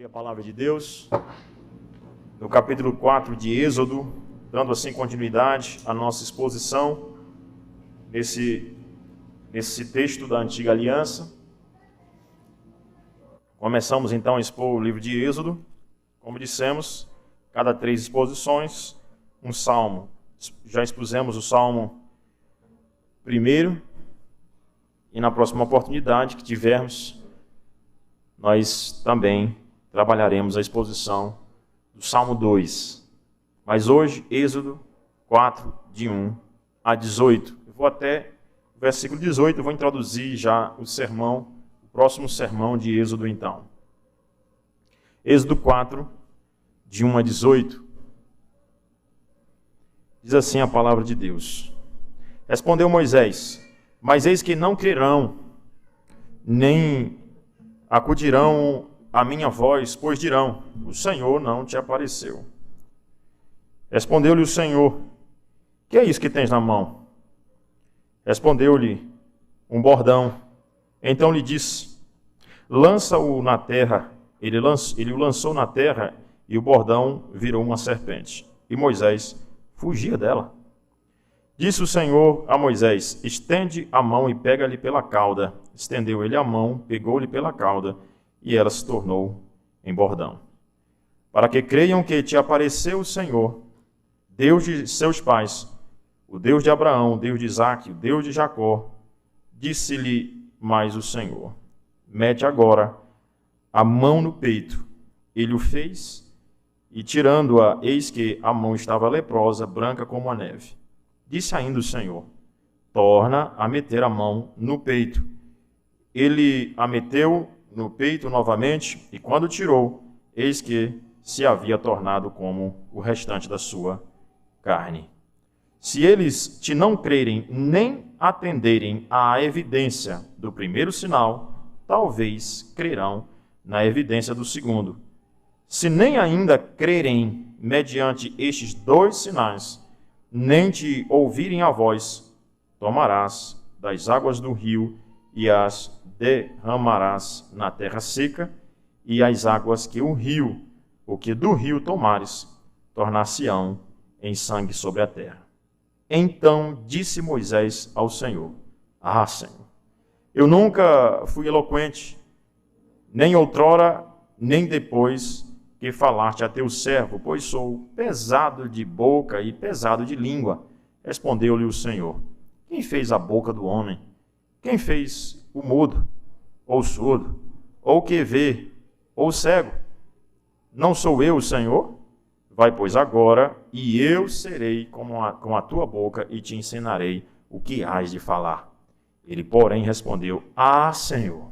Abrir a palavra de Deus no capítulo 4 de Êxodo, dando assim continuidade à nossa exposição nesse texto da Antiga Aliança. Começamos então a expor o livro de Êxodo. Como dissemos, cada 3 exposições, um salmo. Já expusemos o salmo primeiro e na próxima oportunidade que tivermos, nós também trabalharemos a exposição do Salmo 2. Mas hoje, Êxodo 4, de 1 a 18. Eu vou até o versículo 18, eu vou introduzir já o próximo sermão de Êxodo então. Êxodo 4, de 1 a 18. Diz assim a palavra de Deus. Respondeu Moisés: mas eis que não crerão, nem acudirão a minha voz, pois dirão: o Senhor não te apareceu. Respondeu-lhe o Senhor: que é isso que tens na mão? Respondeu-lhe: um bordão. Então lhe disse: lança-o na terra. Ele o lançou na terra, e o bordão virou uma serpente. E Moisés fugia dela. Disse o Senhor a Moisés: estende a mão e pega-lhe pela cauda. Estendeu ele a mão, pegou-lhe pela cauda, e ela se tornou em bordão. Para que creiam que te apareceu o Senhor, Deus de seus pais, o Deus de Abraão, o Deus de Isaque, o Deus de Jacó. Disse-lhe mais o Senhor: mete agora a mão no peito. Ele o fez, e tirando-a, eis que a mão estava leprosa, branca como a neve. Disse ainda o Senhor: torna a meter a mão no peito. Ele a meteu no peito novamente, e quando tirou, eis que se havia tornado como o restante da sua carne. Se eles te não crerem, nem atenderem à evidência do primeiro sinal, talvez crerão na evidência do segundo. Se nem ainda crerem mediante estes 2 sinais, nem te ouvirem a voz, tomarás das águas do rio e as derramarás na terra seca, e as águas que do rio tomares, tornar-se-ão em sangue sobre a terra. Então disse Moisés ao Senhor: ah, Senhor, eu nunca fui eloquente, nem outrora, nem depois que falaste a teu servo, pois sou pesado de boca e pesado de língua. Respondeu-lhe o Senhor: quem fez a boca do homem? Quem fez o mudo, ou surdo, ou que vê, ou cego? Não sou eu o Senhor? Vai, pois, agora, e eu serei com a tua boca, e te ensinarei o que hás de falar. Ele, porém, respondeu: ah, Senhor,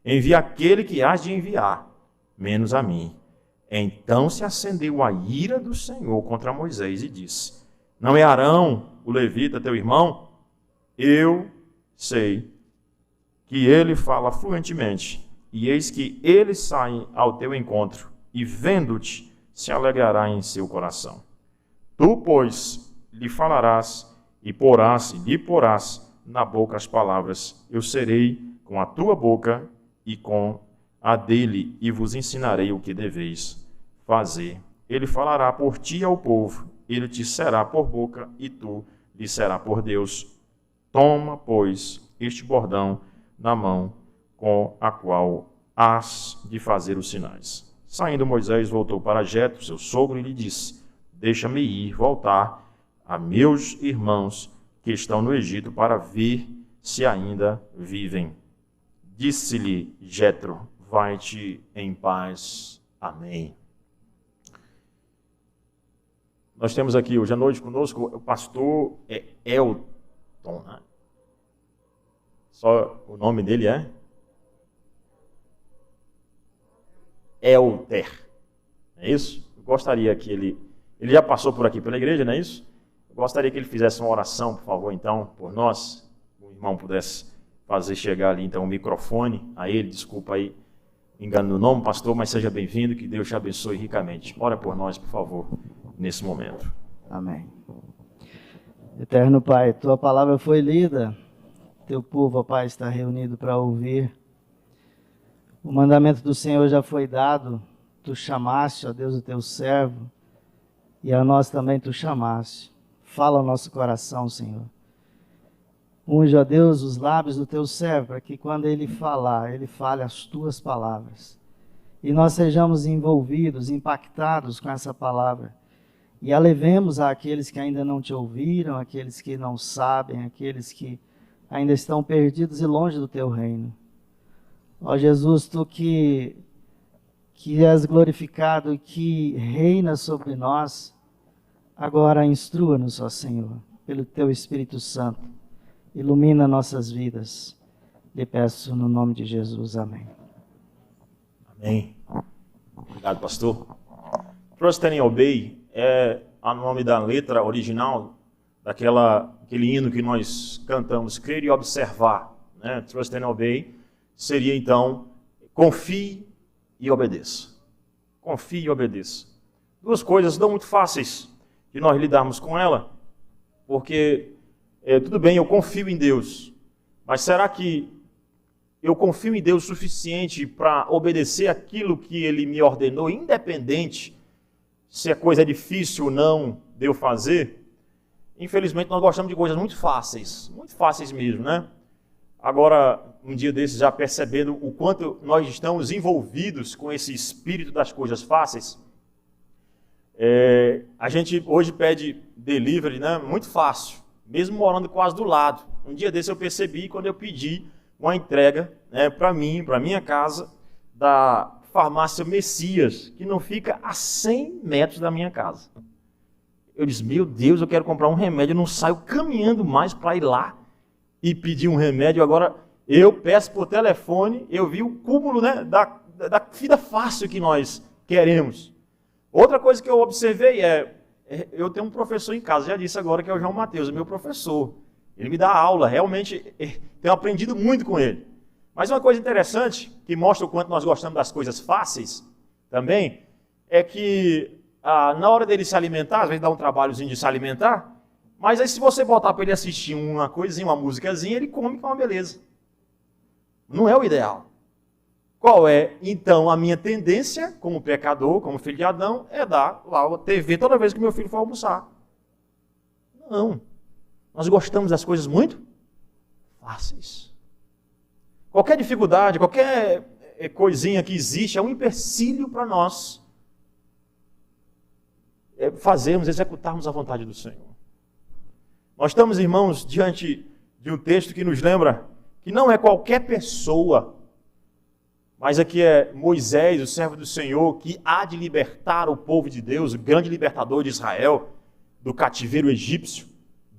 envia aquele que hás de enviar, menos a mim. Então se acendeu a ira do Senhor contra Moisés e disse: não é Arão, o levita, teu irmão? Eu sei que ele fala fluentemente, e eis que ele sai ao teu encontro, e vendo-te, se alegrará em seu coração. Tu, pois, lhe falarás, e lhe porás na boca as palavras: eu serei com a tua boca e com a dele, e vos ensinarei o que deveis fazer. Ele falará por ti ao povo, ele te será por boca, e tu lhe será por Deus. Toma, pois, este bordão na mão, com a qual hás de fazer os sinais. Saindo Moisés, voltou para Jetro, seu sogro, e lhe disse: deixa-me ir, voltar a meus irmãos que estão no Egito, para ver se ainda vivem. Disse-lhe Jetro: vai-te em paz. Amém. Nós temos aqui hoje à noite conosco o pastor Elton, né? Só o nome dele é Elter, é isso? Eu gostaria que ele já passou por aqui pela igreja, não é isso? Eu gostaria que ele fizesse uma oração, por favor, então, por nós. O irmão pudesse fazer chegar ali, então, o microfone a ele. Desculpa aí, engano no nome, pastor, mas seja bem-vindo, que Deus te abençoe ricamente. Ora por nós, por favor, nesse momento. Amém. Eterno Pai, tua palavra foi lida, teu povo, ó Pai, está reunido para ouvir. O mandamento do Senhor já foi dado, tu chamaste, ó Deus, o teu servo, e a nós também tu chamaste. Fala ao nosso coração, Senhor. Unge, ó Deus, os lábios do teu servo, para que quando ele falar, ele fale as tuas palavras. E nós sejamos envolvidos, impactados com essa palavra. E a levemos àqueles que ainda não te ouviram, àqueles que não sabem, àqueles que ainda estão perdidos e longe do teu reino. Ó Jesus, tu que és glorificado e que reina sobre nós, agora instrua-nos, ó Senhor, pelo teu Espírito Santo. Ilumina nossas vidas. Lhe peço no nome de Jesus. Amém. Amém. Obrigado, pastor. Trust and Obey é o nome da letra original daquele hino que nós cantamos, Crer e Observar. Né? Trust and Obey seria, então, confie e obedeça. Confie e obedeça. Duas coisas não muito fáceis de nós lidarmos com ela, porque tudo bem, eu confio em Deus, mas será que eu confio em Deus o suficiente para obedecer aquilo que Ele me ordenou, independente se a coisa é difícil ou não de eu fazer? Infelizmente, nós gostamos de coisas muito fáceis mesmo, né? Agora, um dia desses, já percebendo o quanto nós estamos envolvidos com esse espírito das coisas fáceis, a gente hoje pede delivery, né? Muito fácil, mesmo morando quase do lado. Um dia desse eu percebi quando eu pedi uma entrega, né, para minha casa, da farmácia Messias, que não fica a 100 metros da minha casa. Eu disse, meu Deus, eu quero comprar um remédio, eu não saio caminhando mais para ir lá e pedir um remédio. Agora eu peço por telefone, eu vi o cúmulo, né, da vida fácil que nós queremos. Outra coisa que eu observei eu tenho um professor em casa, já disse agora que é o João Mateus, é meu professor. Ele me dá aula, realmente tenho aprendido muito com ele. Mas uma coisa interessante, que mostra o quanto nós gostamos das coisas fáceis também, é que na hora dele se alimentar, às vezes dá um trabalhozinho de se alimentar, mas aí se você botar para ele assistir uma coisinha, uma musicazinha, ele come com uma beleza. Não é o ideal. Qual é, então, a minha tendência, como pecador, como filho de Adão, é dar lá a TV toda vez que meu filho for almoçar. Não. Nós gostamos das coisas muito fáceis. Qualquer dificuldade, qualquer coisinha que existe é um empecilho para nós executarmos a vontade do Senhor. Nós estamos, irmãos, diante de um texto que nos lembra que não é qualquer pessoa, mas aqui é Moisés, o servo do Senhor, que há de libertar o povo de Deus, o grande libertador de Israel, do cativeiro egípcio.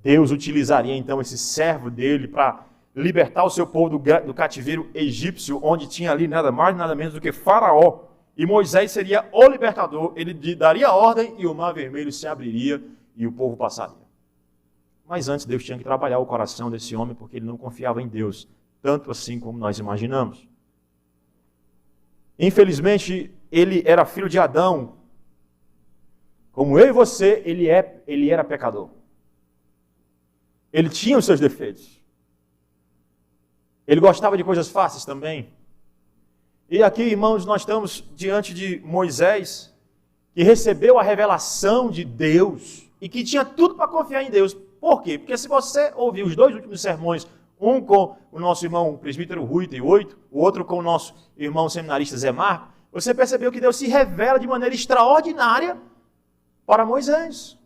Deus utilizaria então esse servo dele para libertar o seu povo do cativeiro egípcio, onde tinha ali nada mais nada menos do que Faraó. E Moisés seria o libertador, ele daria a ordem e o mar vermelho se abriria e o povo passaria. Mas antes Deus tinha que trabalhar o coração desse homem, porque ele não confiava em Deus, tanto assim como nós imaginamos. Infelizmente, ele era filho de Adão. Como eu e você, ele era pecador. Ele tinha os seus defeitos. Ele gostava de coisas fáceis também. E aqui, irmãos, nós estamos diante de Moisés, que recebeu a revelação de Deus e que tinha tudo para confiar em Deus. Por quê? Porque se você ouvir os dois últimos sermões, um com o nosso irmão presbítero Rui T8, o outro com o nosso irmão seminarista Zé Marco, você percebeu que Deus se revela de maneira extraordinária para Moisés.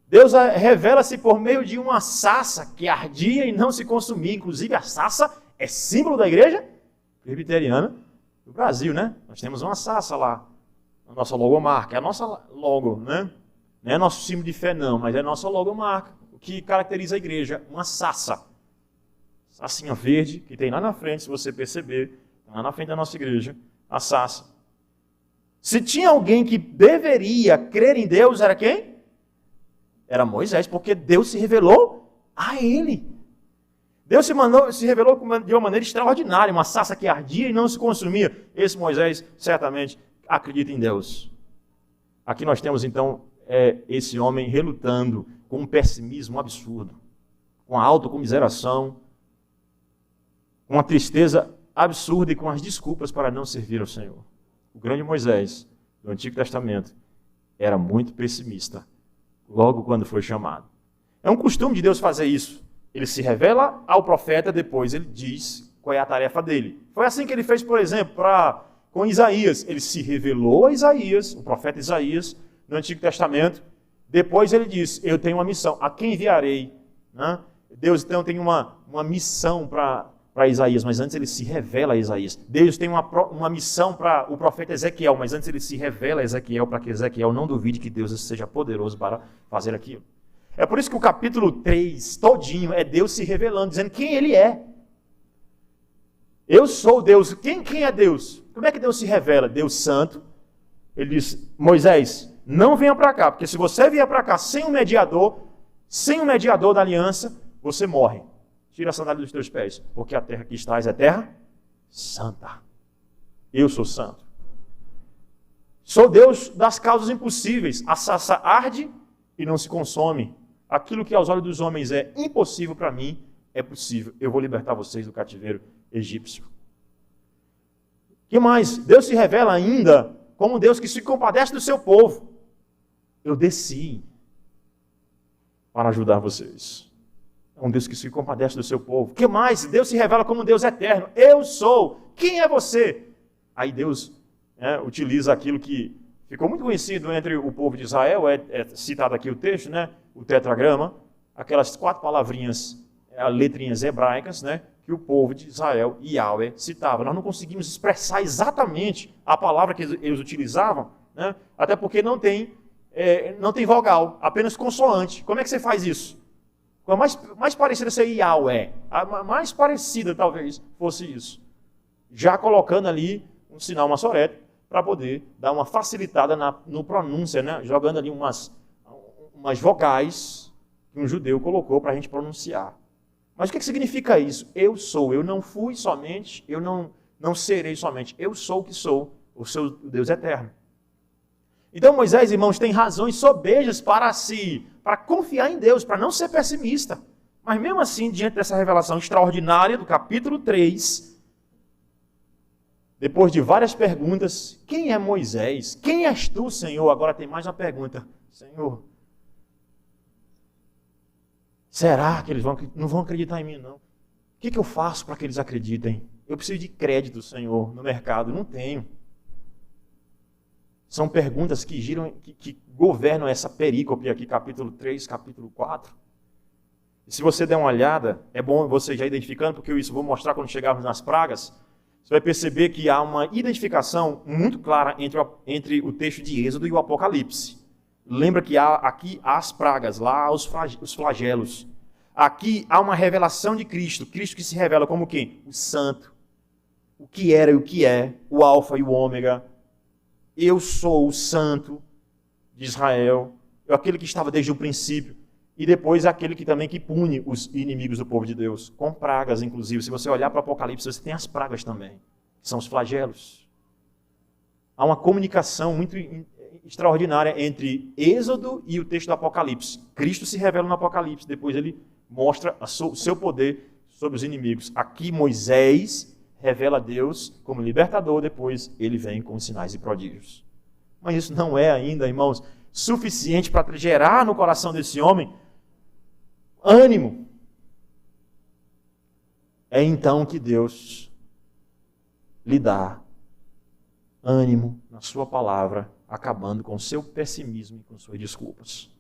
Deus revela-se por meio de uma sarça que ardia e não se consumia. Inclusive, a sarça é símbolo da igreja presbiteriana do Brasil, né? Nós temos uma sarça lá, a nossa logomarca, é a nossa logo, né? Não é nosso símbolo de fé, não, mas é a nossa logomarca. O que caracteriza a igreja? Uma sarça. Sarcinha verde, que tem lá na frente, se você perceber, lá na frente da nossa igreja, a sarça. Se tinha alguém que deveria crer em Deus, era quem? Era Moisés, porque Deus se revelou a ele. Deus se revelou de uma maneira extraordinária, uma sarça que ardia e não se consumia. Esse Moisés certamente acredita em Deus. Aqui nós temos então esse homem relutando com um pessimismo absurdo, com a autocomiseração, com uma tristeza absurda e com as desculpas para não servir ao Senhor. o grande Moisés, do Antigo Testamento, era muito pessimista, logo quando foi chamado. É um costume de Deus fazer isso. Ele se revela ao profeta, depois ele diz qual é a tarefa dele. Foi assim que ele fez, por exemplo, com Isaías. Ele se revelou a Isaías, o profeta Isaías, no Antigo Testamento. Depois ele diz, eu tenho uma missão, a quem enviarei? Né? Deus então tem uma missão para Isaías, mas antes ele se revela a Isaías. Deus tem uma missão para o profeta Ezequiel, mas antes ele se revela a Ezequiel, para que Ezequiel não duvide que Deus seja poderoso para fazer aquilo. É por isso que o capítulo 3, todinho, é Deus se revelando, dizendo quem ele é. Eu sou Deus. Quem é Deus? Como é que Deus se revela? Deus santo. Ele diz, Moisés, não venha para cá, porque se você vier para cá sem um mediador da aliança, você morre. Tira a sandália dos teus pés, porque a terra que estás é terra santa. Eu sou santo. Sou Deus das causas impossíveis. A sarça arde e não se consome. Aquilo que aos olhos dos homens é impossível para mim, é possível. Eu vou libertar vocês do cativeiro egípcio. O que mais? Deus se revela ainda como Deus que se compadece do seu povo. Eu desci para ajudar vocês. É um Deus que se compadece do seu povo. O que mais? Deus se revela como Deus eterno. Eu sou. Quem é você? Aí Deus utiliza aquilo que ficou muito conhecido entre o povo de Israel, é citado aqui o texto, né? O tetragrama, aquelas 4 palavrinhas, letrinhas hebraicas, né? Que o povo de Israel, Yahweh, citava. Nós não conseguimos expressar exatamente a palavra que eles utilizavam, né? Até porque não tem vogal, apenas consoante. Como é que você faz isso? A mais parecida seria Yahweh. A mais parecida, talvez, fosse isso. Já colocando ali um sinal maçorético para poder dar uma facilitada no pronúncia, né? Jogando ali umas vogais que um judeu colocou para a gente pronunciar. Mas o que significa isso? Eu sou, eu não fui somente, eu não serei somente, eu sou o que sou, o seu Deus eterno. Então Moisés, irmãos, tem razões sobejas para confiar em Deus, para não ser pessimista. Mas mesmo assim, diante dessa revelação extraordinária do capítulo 3, depois de várias perguntas, quem é Moisés? Quem és tu, Senhor? Agora tem mais uma pergunta. Senhor, será que eles não vão acreditar em mim, não? O que eu faço para que eles acreditem? Eu preciso de crédito, Senhor, no mercado. Não tenho. São perguntas que giram, que governam essa perícope aqui, capítulo 3, capítulo 4. E se você der uma olhada, é bom você já identificando, porque eu vou mostrar quando chegarmos nas pragas, você vai perceber que há uma identificação muito clara entre o texto de Êxodo e o Apocalipse. Lembra que aqui há as pragas, lá há os flagelos. Aqui há uma revelação de Cristo. Cristo que se revela como quem? O santo. O que era e o que é. O alfa e o ômega. Eu sou o santo de Israel. Aquele que estava desde o princípio. E depois aquele que também que pune os inimigos do povo de Deus. Com pragas, inclusive. Se você olhar para o Apocalipse, você tem as pragas também. Que são os flagelos. Há uma comunicação muito extraordinária entre Êxodo e o texto do Apocalipse. Cristo se revela no Apocalipse, depois ele mostra o seu poder sobre os inimigos. Aqui Moisés revela Deus como libertador, depois ele vem com sinais e prodígios. Mas isso não é ainda, irmãos, suficiente para gerar no coração desse homem ânimo. É então que Deus lhe dá ânimo na sua palavra, acabando com o seu pessimismo e com suas desculpas.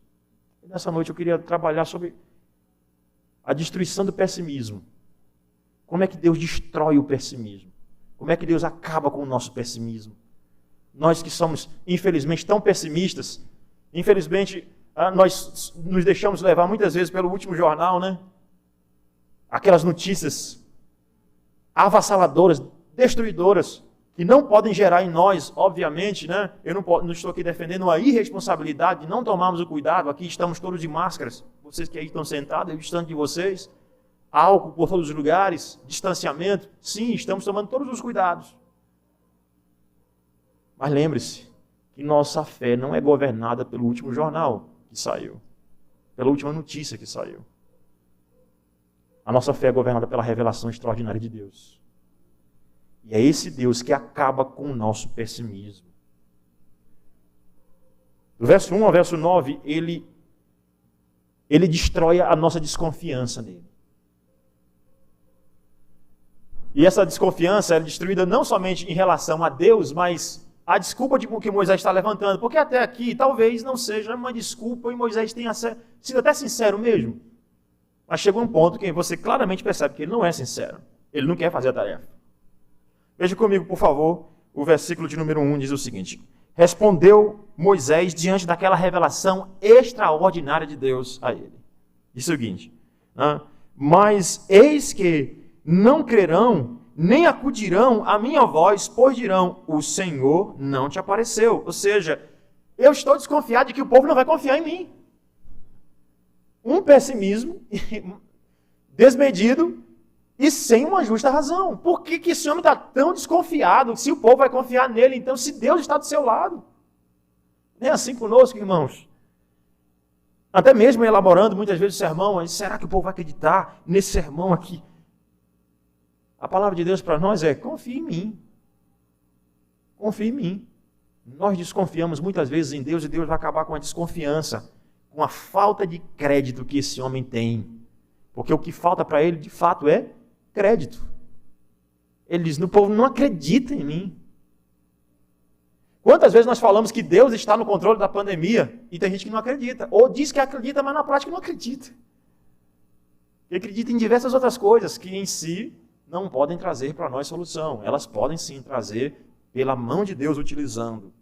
E nessa noite eu queria trabalhar sobre a destruição do pessimismo. Como é que Deus destrói o pessimismo? Como é que Deus acaba com o nosso pessimismo? Nós que somos, infelizmente, tão pessimistas, infelizmente, nós nos deixamos levar muitas vezes pelo último jornal, né? Aquelas notícias avassaladoras, destruidoras, que não podem gerar em nós, obviamente, né? Eu não estou aqui defendendo a irresponsabilidade de não tomarmos o cuidado. Aqui estamos todos de máscaras. Vocês que aí estão sentados, eu distante de vocês. Álcool por todos os lugares, distanciamento. Sim, estamos tomando todos os cuidados. Mas lembre-se que nossa fé não é governada pelo último jornal que saiu, pela última notícia que saiu. A nossa fé é governada pela revelação extraordinária de Deus. E é esse Deus que acaba com o nosso pessimismo. Do verso 1 ao verso 9, ele destrói a nossa desconfiança nele. E essa desconfiança é destruída não somente em relação a Deus, mas a desculpa que Moisés está levantando. Porque até aqui talvez não seja uma desculpa e Moisés tenha sido até sincero mesmo. Mas chegou um ponto que você claramente percebe que ele não é sincero. Ele não quer fazer a tarefa. Veja comigo, por favor, o versículo de número 1 diz o seguinte: respondeu Moisés diante daquela revelação extraordinária de Deus a ele. Diz o seguinte: mas eis que não crerão, nem acudirão à minha voz, pois dirão, o Senhor não te apareceu. Ou seja, eu estou desconfiado de que o povo não vai confiar em mim. Um pessimismo desmedido e sem uma justa razão. Por que esse homem está tão desconfiado? Se o povo vai confiar nele, então se Deus está do seu lado. Nem assim conosco, irmãos. Até mesmo elaborando muitas vezes o sermão, será que o povo vai acreditar nesse sermão aqui? A palavra de Deus para nós é: confie em mim. Confie em mim. Nós desconfiamos muitas vezes em Deus e Deus vai acabar com a desconfiança, com a falta de crédito que esse homem tem. Porque o que falta para ele, de fato, é crédito. Ele diz: o povo não acredita em mim. Quantas vezes nós falamos que Deus está no controle da pandemia e tem gente que não acredita? Ou diz que acredita, mas na prática não acredita. E acredita em diversas outras coisas que em si não podem trazer para nós solução. Elas podem sim trazer pela mão de Deus utilizando.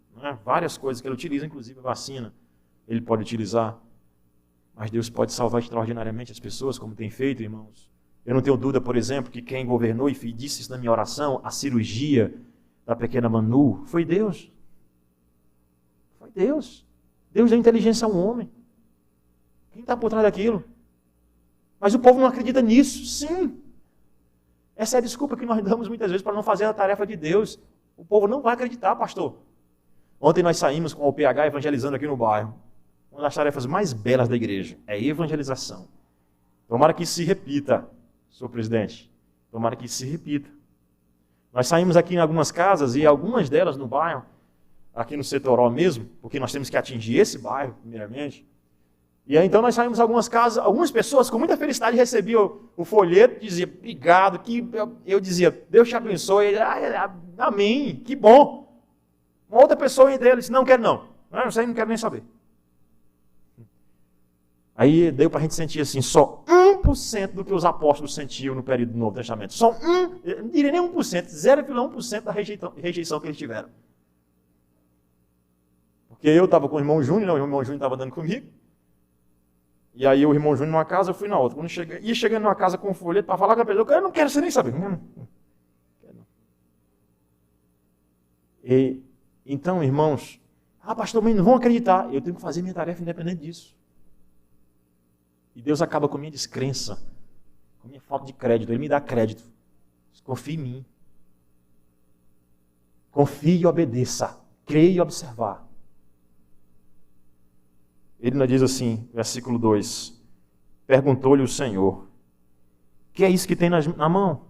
Várias coisas que ele utiliza, inclusive a vacina, ele pode utilizar. Mas Deus pode salvar extraordinariamente as pessoas, como tem feito, irmãos. Eu não tenho dúvida, por exemplo, que quem governou, e disse isso na minha oração, a cirurgia da pequena Manu, foi Deus. Foi Deus. Deus deu inteligência a um homem. Quem está por trás daquilo? Mas o povo não acredita nisso. Sim. Essa é a desculpa que nós damos muitas vezes para não fazer a tarefa de Deus. O povo não vai acreditar, pastor. Ontem nós saímos com o PH evangelizando aqui no bairro. Uma das tarefas mais belas da igreja é evangelização. Tomara que isso se repita, senhor presidente. Tomara que isso se repita. Nós saímos aqui em algumas casas e algumas delas no bairro, aqui no Setoró mesmo, porque nós temos que atingir esse bairro, primeiramente. E aí, então nós saímos em algumas casas, algumas pessoas com muita felicidade recebiam o folheto, diziam, obrigado, que eu dizia, Deus te abençoe, amém, que bom. Uma outra pessoa em dele disse, não quero não, não quero nem saber. Aí deu para a gente sentir assim, só 1% do que os apóstolos sentiam no período do Novo Testamento. Só eu não diria nem 1%, 0,1% da rejeição que eles tiveram. Porque eu estava com o irmão Júnior, o irmão Júnior estava andando comigo. E aí o irmão Júnior numa casa, eu fui na outra. Quando ia chegando numa casa com um folheto para falar com a pessoa, eu não quero você nem saber. E, então, irmãos, pastor, mas não vão acreditar. Eu tenho que fazer minha tarefa independente disso. E Deus acaba com a minha descrença, com a minha falta de crédito. Ele me dá crédito. Confie em mim. Confie e obedeça. Creia e observar. Ele nos diz assim, versículo 2, perguntou-lhe o Senhor, que é isso que tem na mão?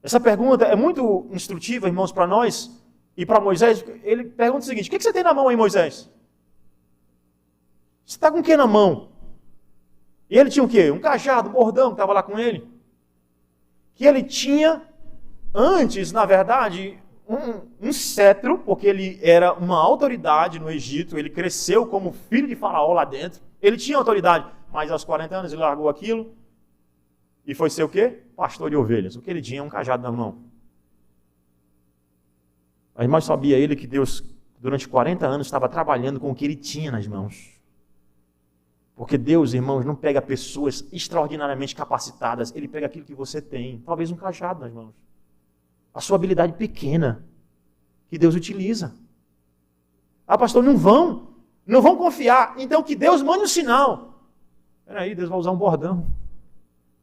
Essa pergunta é muito instrutiva, irmãos, para nós e para Moisés. Ele pergunta o seguinte, o que você tem na mão aí, Moisés? Você está com o que na mão? E ele tinha o quê? Um cajado, um bordão que estava lá com ele. Que ele tinha, antes, na verdade, um cetro, porque ele era uma autoridade no Egito, ele cresceu como filho de Faraó lá dentro, ele tinha autoridade, mas aos 40 anos ele largou aquilo e foi ser o quê? Pastor de ovelhas. O que ele tinha? Um cajado na mão. Mas mais sabia ele que Deus, durante 40 anos, estava trabalhando com o que ele tinha nas mãos. Porque Deus, irmãos, não pega pessoas extraordinariamente capacitadas, ele pega aquilo que você tem, talvez um cajado nas mãos. A sua habilidade pequena, que Deus utiliza. Pastor, não vão confiar, então que Deus mande um sinal. Espera aí, Deus vai usar um bordão.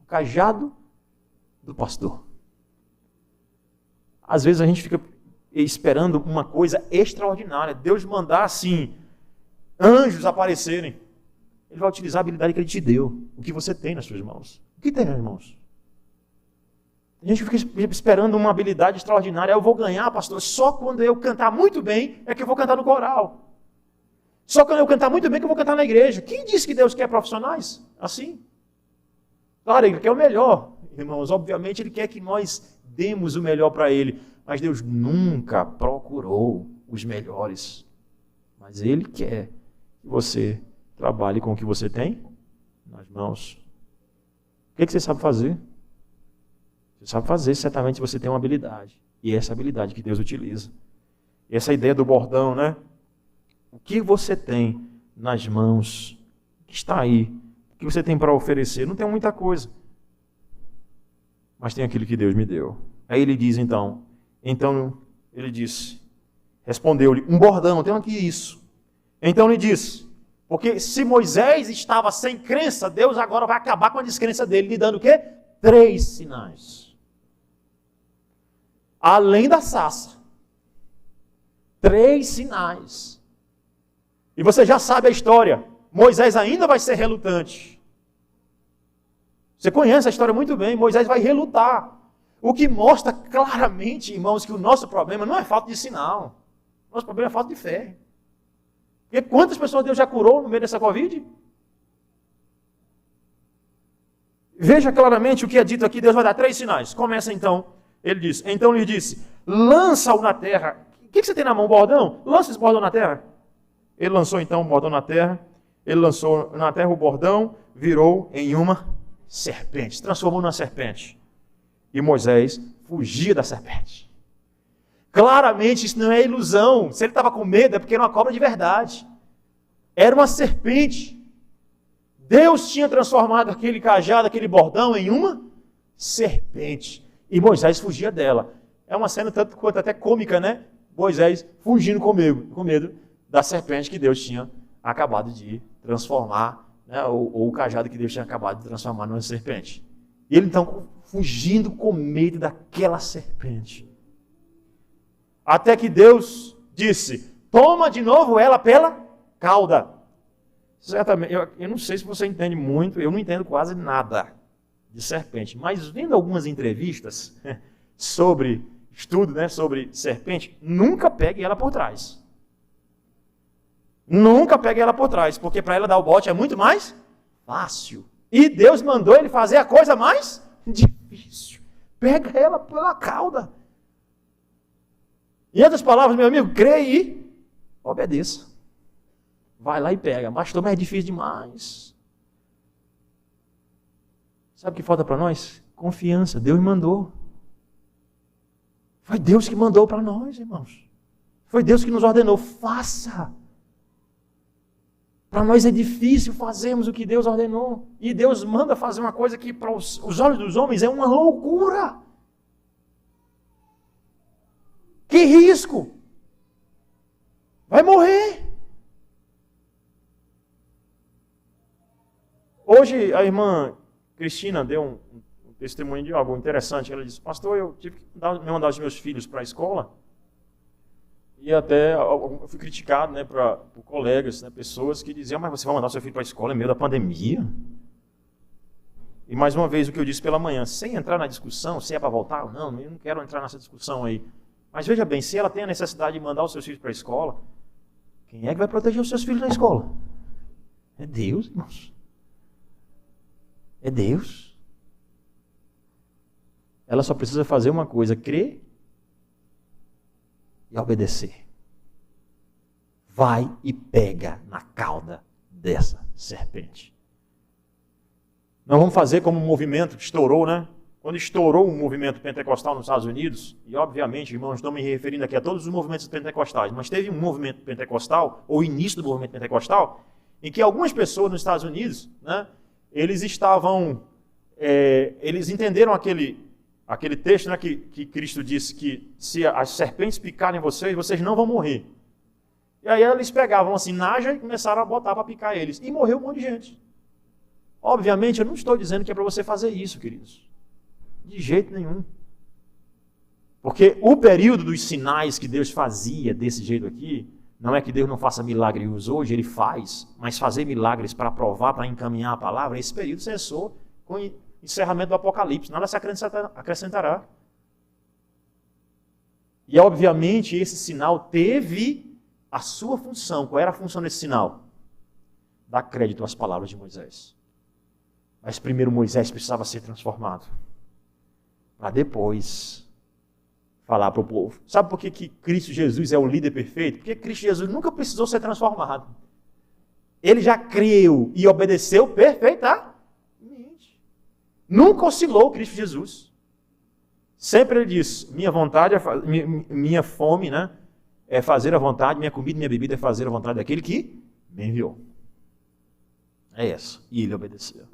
O cajado do pastor. Às vezes a gente fica esperando uma coisa extraordinária. Deus mandar, assim, anjos aparecerem. Ele vai utilizar a habilidade que ele te deu. O que você tem nas suas mãos. O que tem nas mãos? A gente fica esperando uma habilidade extraordinária. Eu vou ganhar, pastor, só quando eu cantar muito bem é que eu vou cantar no coral. Só quando eu cantar muito bem que eu vou cantar na igreja. Quem disse que Deus quer profissionais assim? Claro, Ele quer o melhor, irmãos. Obviamente, Ele quer que nós demos o melhor para Ele. Mas Deus nunca procurou os melhores. Mas Ele quer que você trabalhe com o que você tem nas mãos. O que você sabe fazer? Você sabe fazer, certamente você tem uma habilidade. E é essa habilidade que Deus utiliza. E essa ideia do bordão, né? O que você tem nas mãos? O que está aí? O que você tem para oferecer? Não tem muita coisa. Mas tem aquilo que Deus me deu. Aí ele diz então ele disse, respondeu-lhe, um bordão, tem aqui isso. Então ele disse, porque se Moisés estava sem crença, Deus agora vai acabar com a descrença dele, lhe dando o quê? 3 sinais. Além da sarça. 3 sinais. E você já sabe a história. Moisés ainda vai ser relutante. Você conhece a história muito bem. Moisés vai relutar. O que mostra claramente, irmãos, que o nosso problema não é falta de sinal. Nosso problema é falta de fé. Porque quantas pessoas Deus já curou no meio dessa Covid? Veja claramente o que é dito aqui. Deus vai dar 3 sinais. Começa então. Ele diz, então lhe disse, lança-o na terra. O que você tem na mão, bordão? Lança esse bordão na terra. Ele lançou então o bordão na terra. Ele lançou na terra o bordão, virou em uma serpente. Se transformou numa serpente. E Moisés fugia da serpente. Claramente isso não é ilusão. Se ele estava com medo é porque era uma cobra de verdade. Era uma serpente. Deus tinha transformado aquele cajado, aquele bordão em uma serpente. E Moisés fugia dela. É uma cena tanto quanto até cômica, né? Moisés fugindo com medo da serpente que Deus tinha acabado de transformar, né? ou o cajado que Deus tinha acabado de transformar numa serpente. E ele então fugindo com medo daquela serpente. Até que Deus disse, toma de novo ela pela cauda. Certamente, eu não sei se você entende muito, eu não entendo quase nada de serpente, mas vendo algumas entrevistas sobre estudo, né, sobre serpente, nunca pegue ela por trás. Nunca pegue ela por trás, porque para ela dar o bote é muito mais fácil. E Deus mandou ele fazer a coisa mais difícil. Pega ela pela cauda. Em outras palavras, meu amigo, creia e obedeça. Vai lá e pega. Pastor, mas é difícil demais. Sabe o que falta para nós? Confiança. Deus mandou. Foi Deus que mandou para nós, irmãos. Foi Deus que nos ordenou. Faça. Para nós é difícil fazermos o que Deus ordenou. E Deus manda fazer uma coisa que para os olhos dos homens é uma loucura. Que risco! Vai morrer. Hoje a irmã Cristina deu um testemunho de algo interessante. Ela disse, pastor, eu tive que mandar os meus filhos para a escola. E até eu fui criticado, né, por colegas, né, pessoas que diziam, mas você vai mandar seu filho para a escola em meio da pandemia? E mais uma vez o que eu disse pela manhã, sem entrar na discussão, se é para voltar ou não, eu não quero entrar nessa discussão aí. Mas veja bem, se ela tem a necessidade de mandar os seus filhos para a escola, quem é que vai proteger os seus filhos na escola? É Deus, irmãos. É Deus. Ela só precisa fazer uma coisa, crer e obedecer. Vai e pega na cauda dessa serpente. Nós vamos fazer como um movimento que estourou, né? Quando estourou o movimento pentecostal nos Estados Unidos, e obviamente, irmãos, estou me referindo aqui a todos os movimentos pentecostais, mas teve um movimento pentecostal, ou início do movimento pentecostal, em que algumas pessoas nos Estados Unidos, né, eles entenderam aquele texto, né, que Cristo disse que se as serpentes picarem vocês, vocês não vão morrer. E aí eles pegavam assim, naja e começaram a botar para picar eles. E morreu um monte de gente. Obviamente, eu não estou dizendo que é para você fazer isso, queridos. De jeito nenhum. Porque o período dos sinais que Deus fazia desse jeito aqui, não é que Deus não faça milagres hoje, Ele faz, mas fazer milagres para provar, para encaminhar a palavra, esse período cessou encerramento do Apocalipse, nada se acrescentará. E, obviamente, esse sinal teve a sua função. Qual era a função desse sinal? Dar crédito às palavras de Moisés. Mas primeiro Moisés precisava ser transformado, para depois falar para o povo. Sabe por que Cristo Jesus é o líder perfeito? Porque Cristo Jesus nunca precisou ser transformado. Ele já creu e obedeceu perfeitamente. Nunca oscilou Cristo Jesus. Sempre ele diz, minha vontade, minha fome, né, é fazer a vontade, minha comida e minha bebida é fazer a vontade daquele que me enviou. É essa. E ele obedeceu.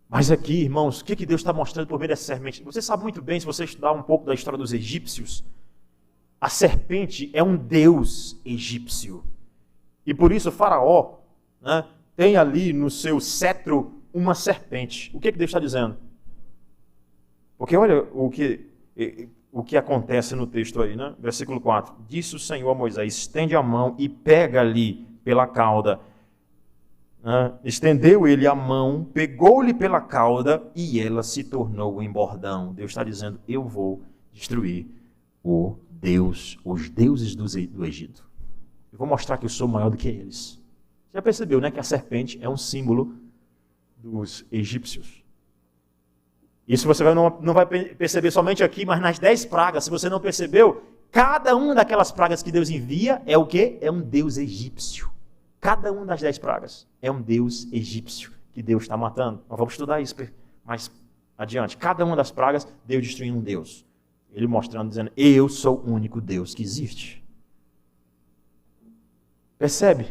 Mas aqui, irmãos, o que Deus está mostrando por meio dessa serpente? Você sabe muito bem, se você estudar um pouco da história dos egípcios, a serpente é um deus egípcio. E por isso o faraó, né, tem ali no seu cetro uma serpente. O que Deus está dizendo? Porque olha o que acontece no texto aí, né? Versículo 4. Disse o Senhor a Moisés, estende a mão e pega ali pela cauda. Estendeu ele a mão, pegou-lhe pela cauda e ela se tornou em bordão. Deus está dizendo, eu vou destruir os deuses do Egito. Eu vou mostrar que eu sou maior do que eles. Já percebeu, né, que a serpente é um símbolo dos egípcios. Isso você não vai perceber somente aqui, mas nas 10 pragas, se você não percebeu, cada uma daquelas pragas que Deus envia é o quê? É um deus egípcio. Cada uma das 10 pragas é um deus egípcio que Deus está matando. Nós vamos estudar isso mais adiante. Cada uma das pragas, Deus destruindo um deus. Ele mostrando, dizendo, eu sou o único Deus que existe. Percebe?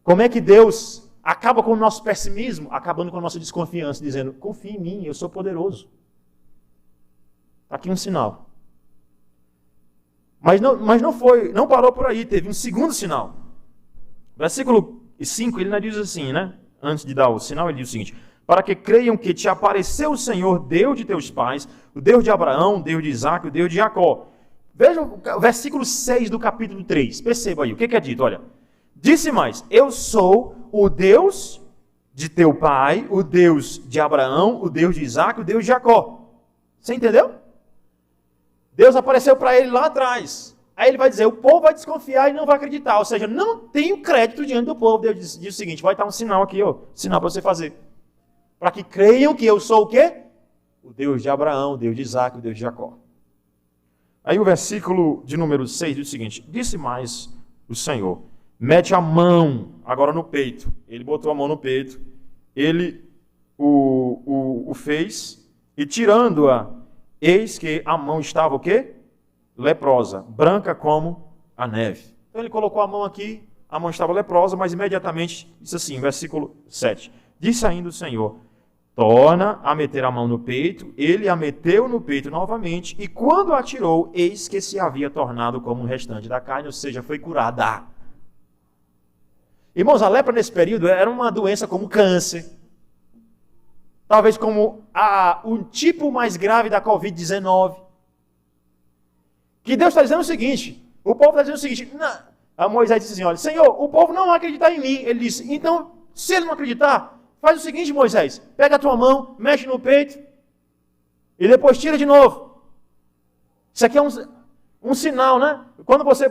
Como é que Deus acaba com o nosso pessimismo, acabando com a nossa desconfiança, dizendo, confie em mim, eu sou poderoso. Está aqui um sinal. Mas não parou por aí, teve um segundo sinal. Versículo 5, ele diz assim, né? Antes de dar o sinal, ele diz o seguinte, para que creiam que te apareceu o Senhor, Deus de teus pais, o Deus de Abraão, o Deus de Isaac, o Deus de Jacó. Veja o versículo 6 do capítulo 3, perceba aí, o que é dito? Olha, disse mais, eu sou o Deus de teu pai, o Deus de Abraão, o Deus de Isaac, o Deus de Jacó. Você entendeu? Deus apareceu para ele lá atrás. Aí ele vai dizer, o povo vai desconfiar e não vai acreditar. Ou seja, não tem o crédito diante do povo. Deus diz o seguinte, vai estar um sinal aqui, ó, sinal para você fazer. Para que creiam que eu sou o quê? O Deus de Abraão, o Deus de Isaac, o Deus de Jacó. Aí o versículo de número 6 diz o seguinte, disse mais o Senhor, mete a mão agora no peito. Ele botou a mão no peito, ele o fez, e tirando-a, eis que a mão estava o quê? Leprosa, branca como a neve. Então ele colocou a mão aqui, a mão estava leprosa, mas imediatamente disse assim, versículo 7. Disse ainda o Senhor, torna a meter a mão no peito, ele a meteu no peito novamente, e quando a tirou, eis que se havia tornado como o restante da carne, ou seja, foi curada. Irmãos, a lepra nesse período era uma doença como câncer, talvez como um tipo mais grave da Covid-19. Que Deus está dizendo o seguinte, o povo está dizendo o seguinte, a Moisés disse assim, olha, Senhor, o povo não vai acreditar em mim. Ele disse, então, se ele não acreditar, faz o seguinte, Moisés, pega a tua mão, mexe no peito, e depois tira de novo. Isso aqui é um sinal, né? Quando você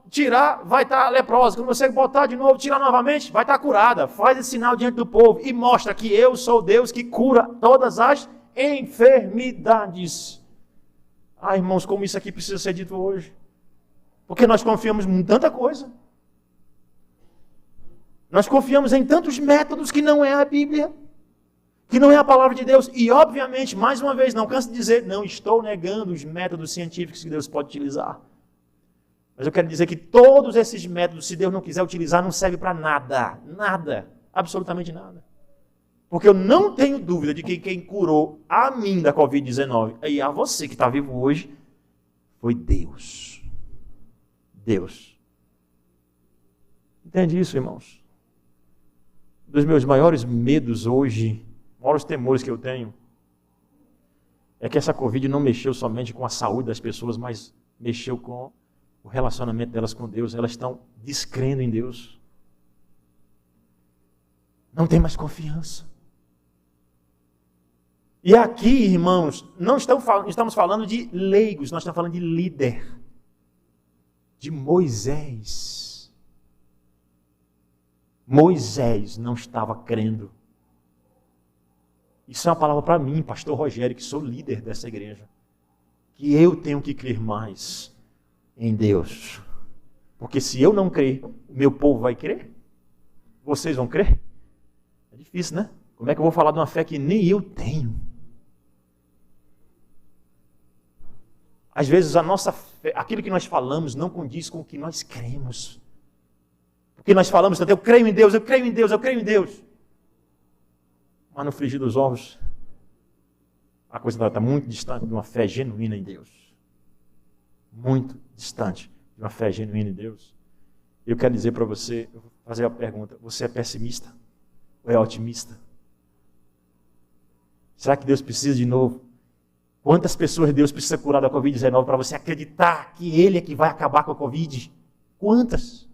tirar, vai estar leprosa. Quando você botar de novo, tirar novamente, vai estar curada. Faz esse sinal diante do povo e mostra que eu sou Deus que cura todas as enfermidades. Ah, irmãos, como isso aqui precisa ser dito hoje. Porque nós confiamos em tanta coisa. Nós confiamos em tantos métodos que não é a Bíblia, que não é a palavra de Deus. E, obviamente, mais uma vez, não canso de dizer, não estou negando os métodos científicos que Deus pode utilizar. Mas eu quero dizer que todos esses métodos, se Deus não quiser utilizar, não serve para nada. Nada. Absolutamente nada. Porque eu não tenho dúvida de que quem curou a mim da Covid-19 e a você que está vivo hoje foi Deus. Deus. Entende isso, irmãos? Um dos meus maiores medos hoje, maiores temores que eu tenho, é que essa Covid não mexeu somente com a saúde das pessoas, mas mexeu com o relacionamento delas com Deus. Elas estão descrendo em Deus. Não tem mais confiança. E aqui, irmãos, não estamos falando de leigos, nós estamos falando de líder. De Moisés. Moisés não estava crendo. Isso é uma palavra para mim, pastor Rogério, que sou líder dessa igreja. Que eu tenho que crer mais em Deus. Porque se eu não crer, o meu povo vai crer? Vocês vão crer? É difícil, né? Como é que eu vou falar de uma fé que nem eu tenho? Às vezes a nossa fé, aquilo que nós falamos não condiz com o que nós cremos. Porque nós falamos tanto, eu creio em Deus, eu creio em Deus, eu creio em Deus. Mas no frigir dos ovos, a coisa está muito distante de uma fé genuína em Deus. Muito distante de uma fé genuína em Deus. Eu quero dizer para você, eu vou fazer a pergunta, você é pessimista ou é otimista? Será que Deus precisa de novo? Quantas pessoas Deus precisa curar da Covid-19 para você acreditar que Ele é que vai acabar com a Covid? Quantas?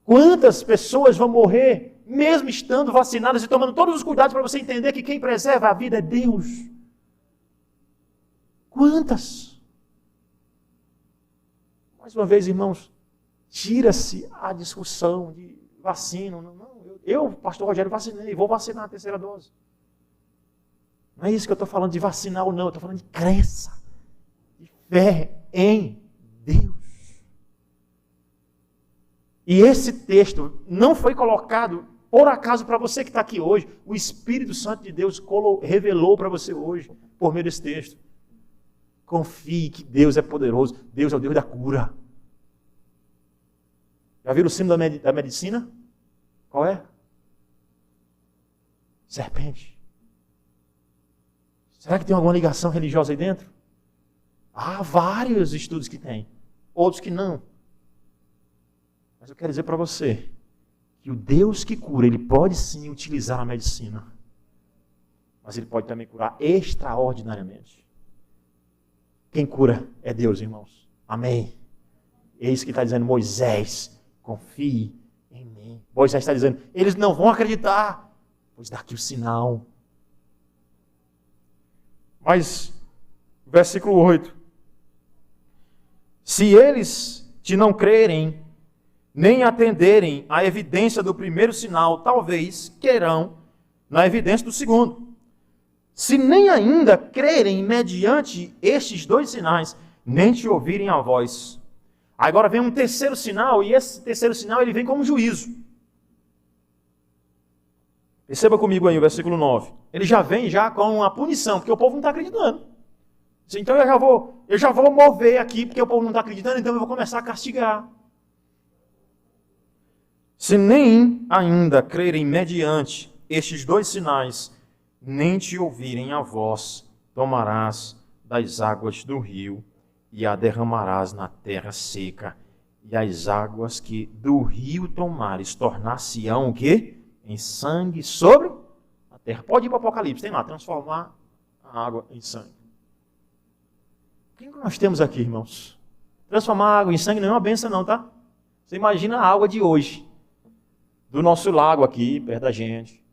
Quantas pessoas vão morrer, mesmo estando vacinadas e tomando todos os cuidados para você entender que quem preserva a vida é Deus? Quantas? Mais uma vez, irmãos, tira-se a discussão de vacina. Eu, pastor Rogério, vacinei, vou vacinar a terceira dose. Não é isso que eu estou falando de vacinar ou não, eu estou falando de crença, de fé em Deus. E esse texto não foi colocado por acaso para você que está aqui hoje. O Espírito Santo de Deus revelou para você hoje, por meio desse texto. Confie que Deus é poderoso, Deus é o Deus da cura. Já viram o símbolo da medicina? Qual é? Serpente. Será que tem alguma ligação religiosa aí dentro? Há vários estudos que tem, outros que não. Mas eu quero dizer para você que o Deus que cura, Ele pode sim utilizar a medicina, mas Ele pode também curar extraordinariamente. Quem cura é Deus, irmãos. Amém. É isso que está dizendo Moisés, confie em mim. Moisés está dizendo, eles não vão acreditar, pois dá aqui o sinal. Mas, versículo 8. Se eles te não crerem, nem atenderem à evidência do primeiro sinal, talvez queirão na evidência do segundo. Se nem ainda crerem mediante estes dois sinais, nem te ouvirem a voz. Agora vem um terceiro sinal, e esse terceiro sinal ele vem como juízo. Perceba comigo aí o versículo 9. Ele já vem com a punição, porque o povo não está acreditando. Então eu já vou mover aqui, porque o povo não está acreditando, então eu vou começar a castigar. Se nem ainda crerem mediante estes dois sinais, nem te ouvirem a voz, tomarás das águas do rio e a derramarás na terra seca, e as águas que do rio tomares tornar-se-ão o quê? Em sangue sobre a terra. Pode ir para o Apocalipse, tem lá, transformar a água em sangue. O que nós temos aqui, irmãos? Transformar a água em sangue não é uma benção não, tá? Você imagina a água de hoje, do nosso lago aqui, perto da gente.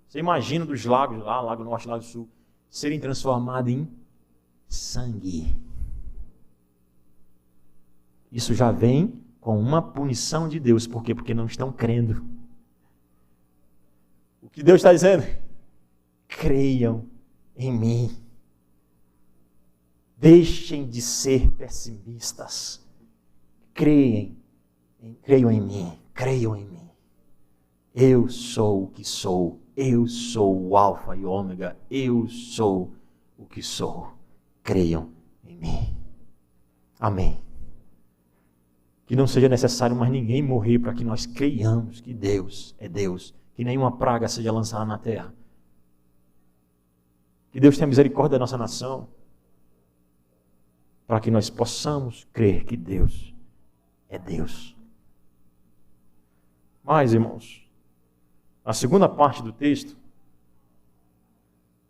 Você imagina dos lagos lá, Lago Norte, Lago Sul, serem transformados em sangue. Isso já vem com uma punição de Deus. Por quê? Porque não estão crendo. O que Deus está dizendo? Creiam em mim. Deixem de ser pessimistas. Creiam em mim. Creiam em mim. Eu sou o que sou. Eu sou o alfa e ômega. Eu sou o que sou. Creiam em mim. Amém. Que não seja necessário mais ninguém morrer para que nós creiamos que Deus é Deus. Que nenhuma praga seja lançada na terra. Que Deus tenha misericórdia da nossa nação. Para que nós possamos crer que Deus é Deus. Mas, irmãos, a segunda parte do texto,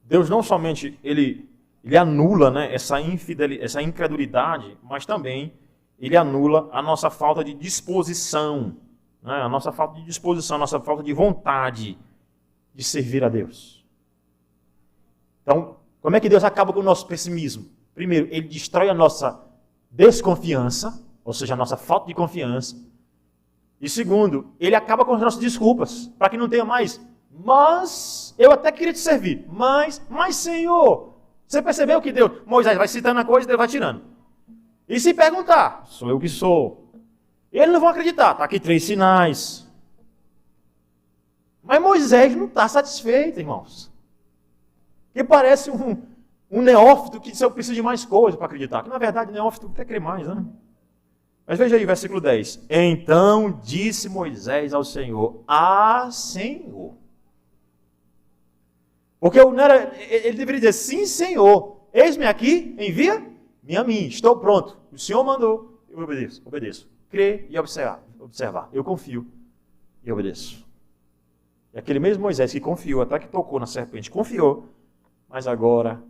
Deus não somente ele anula, né, essa incredulidade, mas também ele anula a nossa falta de disposição. né? A nossa falta de disposição, a nossa falta de vontade de servir a Deus. Então, como é que Deus acaba com o nosso pessimismo? Primeiro, Ele destrói a nossa desconfiança, ou seja, a nossa falta de confiança. E segundo, Ele acaba com as nossas desculpas, para que não tenha mais. Mas, eu até queria te servir, mas Senhor, você percebeu que Deus, Moisés vai citando a coisa e Deus vai tirando. E se perguntar, sou eu que sou. Eles não vão acreditar, está aqui 3 sinais. Mas Moisés não está satisfeito, irmãos. Que parece um neófito que diz, eu preciso de mais coisa para acreditar. Que na verdade o neófito até crê mais, né? Mas veja aí, versículo 10. Então disse Moisés ao Senhor, Senhor. Porque ele deveria dizer, sim, Senhor, eis-me aqui, envia-me a mim, estou pronto. O Senhor mandou, eu obedeço. Crer e observar. Eu confio e obedeço. E aquele mesmo Moisés que confiou, até que tocou na serpente, confiou, mas agora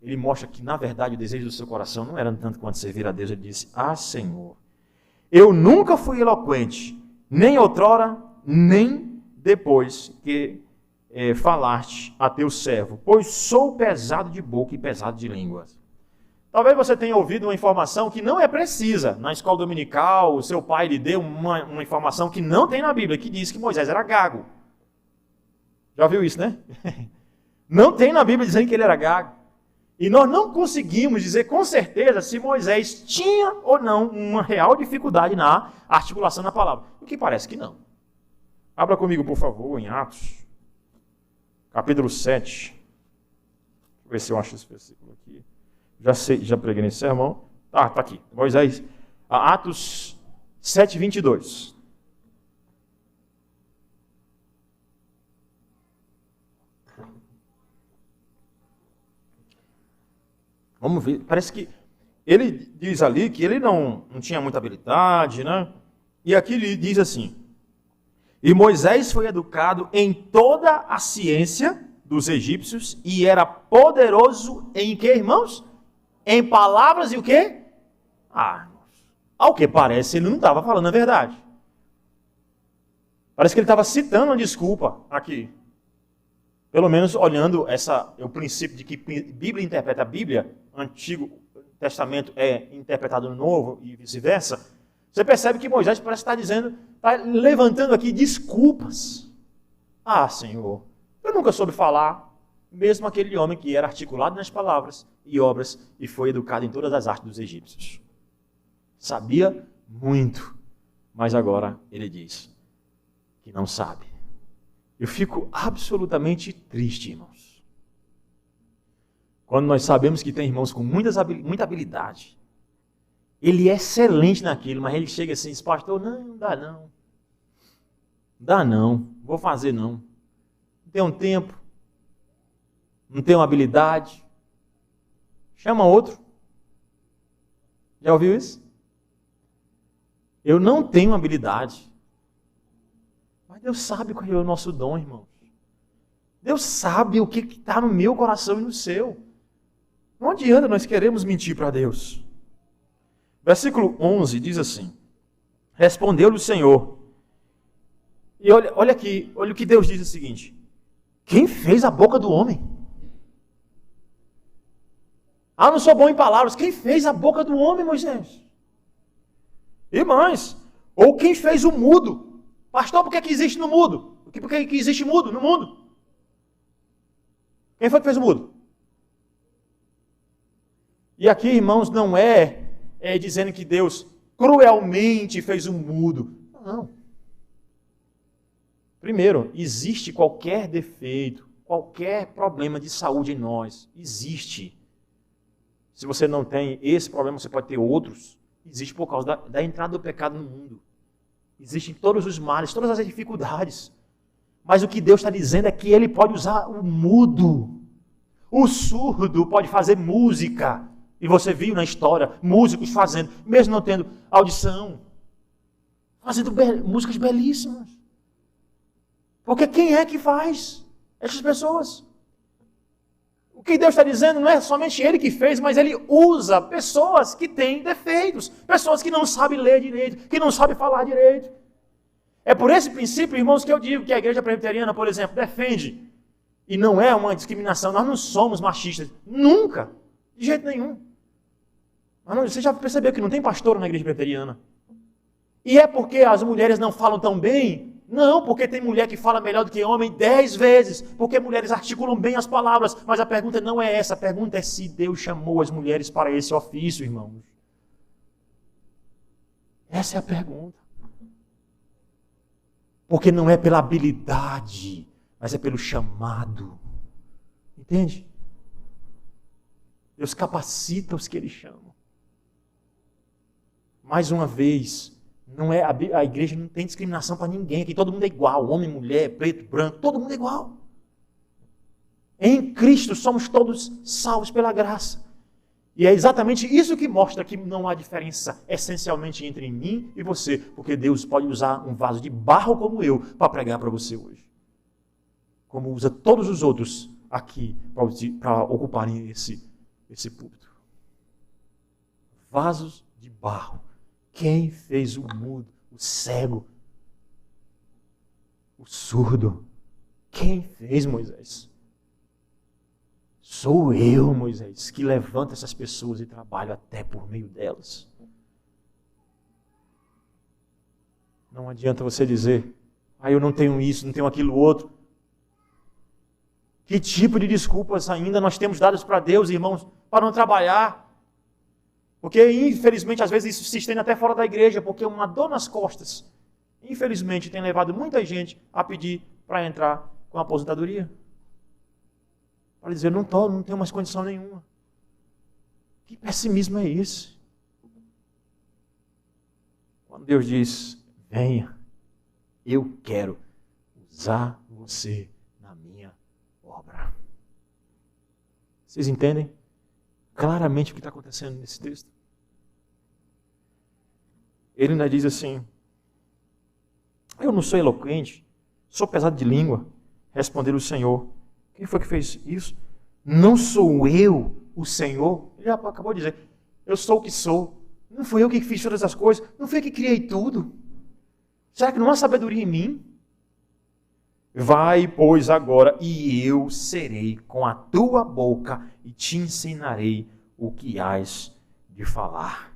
ele mostra que, na verdade, o desejo do seu coração não era tanto quanto servir a Deus. Ele disse, Senhor, eu nunca fui eloquente, nem outrora, nem depois que falaste a teu servo, pois sou pesado de boca e pesado de línguas. Talvez você tenha ouvido uma informação que não é precisa. Na escola dominical, o seu pai lhe deu uma informação que não tem na Bíblia, que diz que Moisés era gago. Já ouviu isso, né? Não tem na Bíblia dizendo que ele era gago. E nós não conseguimos dizer com certeza se Moisés tinha ou não uma real dificuldade na articulação da palavra. O que parece que não. Abra comigo, por favor, em Atos, capítulo 7. Deixa eu ver se eu acho esse versículo aqui. Já preguei nesse sermão. Tá aqui. Moisés, Atos 7, 22. Vamos ver. Parece que ele diz ali que ele não tinha muita habilidade, né? E aqui ele diz assim: e Moisés foi educado em toda a ciência dos egípcios e era poderoso em quê, irmãos? Em palavras e o quê? Ao que parece, ele não estava falando a verdade. Parece que ele estava citando uma desculpa aqui. Pelo menos olhando o princípio de que Bíblia interpreta a Bíblia, Antigo Testamento é interpretado no Novo e vice-versa. Você percebe que Moisés parece estar dizendo, está levantando aqui desculpas. Senhor, eu nunca soube falar. Mesmo aquele homem que era articulado nas palavras e obras e foi educado em todas as artes dos egípcios. Sabia muito, mas agora ele diz que não sabe. Eu fico absolutamente triste, irmãos. Quando nós sabemos que tem irmãos com muita habilidade. Ele é excelente naquilo, mas ele chega assim e diz, pastor, não dá não. Não dá não, vou fazer não. Não tenho tempo. Não tenho habilidade. Chama outro. Já ouviu isso? Eu não tenho habilidade. Mas Deus sabe qual é o nosso dom, irmãos. Deus sabe o que está no meu coração e no seu. Não adianta nós queremos mentir para Deus. Versículo 11 diz assim: respondeu-lhe o Senhor. E olha aqui, olha o que Deus diz o seguinte: quem fez a boca do homem? Não sou bom em palavras. Quem fez a boca do homem, Moisés? Irmãs, ou quem fez o mudo? Pastor, por que existe no mudo? Por que existe mudo no mundo? Quem foi que fez o mudo? E aqui, irmãos, não é dizendo que Deus cruelmente fez um mudo. Não. Primeiro, existe qualquer defeito, qualquer problema de saúde em nós. Existe. Se você não tem esse problema, você pode ter outros. Existe por causa da entrada do pecado no mundo. Existem todos os males, todas as dificuldades. Mas o que Deus está dizendo é que Ele pode usar o mudo. O surdo pode fazer música. E você viu na história, músicos fazendo, mesmo não tendo audição. Fazendo músicas belíssimas. Porque quem é que faz essas pessoas? O que Deus está dizendo não é somente Ele que fez, mas Ele usa pessoas que têm defeitos, pessoas que não sabem ler direito, que não sabem falar direito. É por esse princípio, irmãos, que eu digo que a igreja presbiteriana, por exemplo, defende, e não é uma discriminação, nós não somos machistas, nunca, de jeito nenhum. Mas você já percebeu que não tem pastor na igreja presbiteriana? E é porque as mulheres não falam tão bem? Não, porque tem mulher que fala melhor do que homem 10 vezes, porque mulheres articulam bem as palavras, mas a pergunta não é essa, a pergunta é se Deus chamou as mulheres para esse ofício, irmãos. Essa é a pergunta. Porque não é pela habilidade, mas é pelo chamado. Entende? Deus capacita os que Ele chama. Mais uma vez, não é a igreja não tem discriminação para ninguém. Aqui todo mundo é igual. Homem, mulher, preto, branco, todo mundo é igual. Em Cristo somos todos salvos pela graça. E é exatamente isso que mostra que não há diferença essencialmente entre mim e você, porque Deus pode usar um vaso de barro como eu para pregar para você hoje. Como usa todos os outros aqui para ocuparem esse púlpito. Vasos de barro. Quem fez o mudo, o cego, o surdo? Quem fez, Moisés? Sou eu, Moisés, que levanto essas pessoas e trabalho até por meio delas. Não adianta você dizer, eu não tenho isso, não tenho aquilo outro. Que tipo de desculpas ainda nós temos dadas para Deus, irmãos, para não trabalhar? Porque, infelizmente, às vezes isso se estende até fora da igreja, porque uma dor nas costas, infelizmente, tem levado muita gente a pedir para entrar com a aposentadoria. Para dizer, não tenho mais condição nenhuma. Que pessimismo é esse? Quando Deus diz, venha, eu quero usar você na minha obra. Vocês entendem claramente o que está acontecendo nesse texto? Ele ainda diz assim, eu não sou eloquente, sou pesado de língua, respondeu o Senhor. Quem foi que fez isso? Não sou eu, o Senhor? Ele já acabou de dizer, eu sou o que sou. Não fui eu que fiz todas as coisas, não fui eu que criei tudo. Será que não há sabedoria em mim? Vai, pois, agora, e eu serei com a tua boca e te ensinarei o que hás de falar.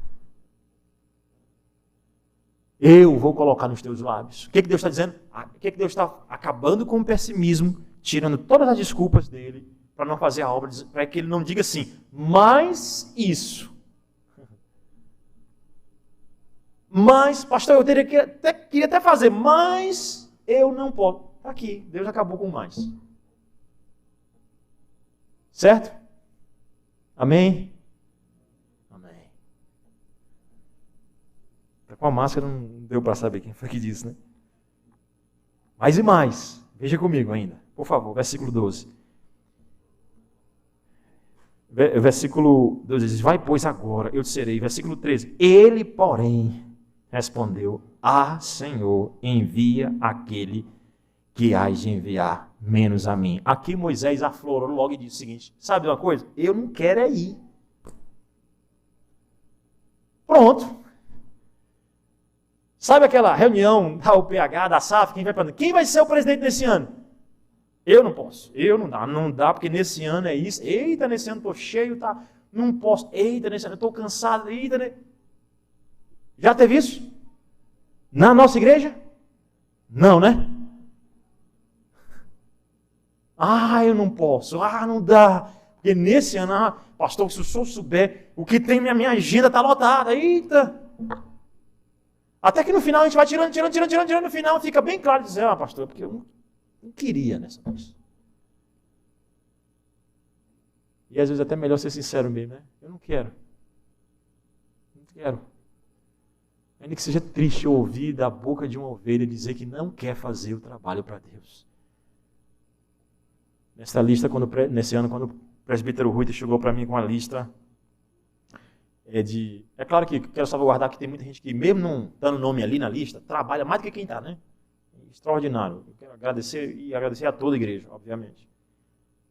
Eu vou colocar nos teus lábios. O que Deus está dizendo? O que Deus está acabando com o pessimismo, tirando todas as desculpas dele, para não fazer a obra, para que ele não diga assim, mas isso. Mas, pastor, eu queria até fazer, mas eu não posso. Está aqui, Deus acabou com mais. Certo? Amém? Amém. Está com a máscara, não deu para saber quem foi que disse, né? Mais e mais. Veja comigo ainda, por favor, versículo 12. Versículo 12 diz, vai, pois, agora, eu te serei. Versículo 13, ele, porém, respondeu, Senhor, envia aquele que hás de enviar, menos a mim. Aqui Moisés aflorou logo e disse o seguinte, sabe uma coisa? Eu não quero ir. Pronto. Sabe aquela reunião da UPH, da SAF, quem vai ser o presidente nesse ano? Eu não posso, não dá, porque nesse ano é isso. Eita, nesse ano estou cheio, tá? Não posso. Eita, nesse ano estou cansado. Eita, Já teve isso? Na nossa igreja? Não, né? Eu não posso. Não dá. Porque nesse ano, pastor, se o senhor souber o que tem, minha agenda está lotada. Eita! Até que no final a gente vai tirando, no final fica bem claro dizer, pastor, porque eu não queria nessa vez. E às vezes até melhor ser sincero mesmo, né? Eu não quero. Não quero. Ainda que seja triste ouvir da boca de uma ovelha dizer que não quer fazer o trabalho para Deus. Nessa lista, nesse ano, quando o presbítero Rui chegou para mim com a lista, é claro que quero salvaguardar que tem muita gente que, mesmo não dando nome ali na lista, trabalha mais do que quem está, né? Extraordinário. Eu quero agradecer a toda a igreja, obviamente.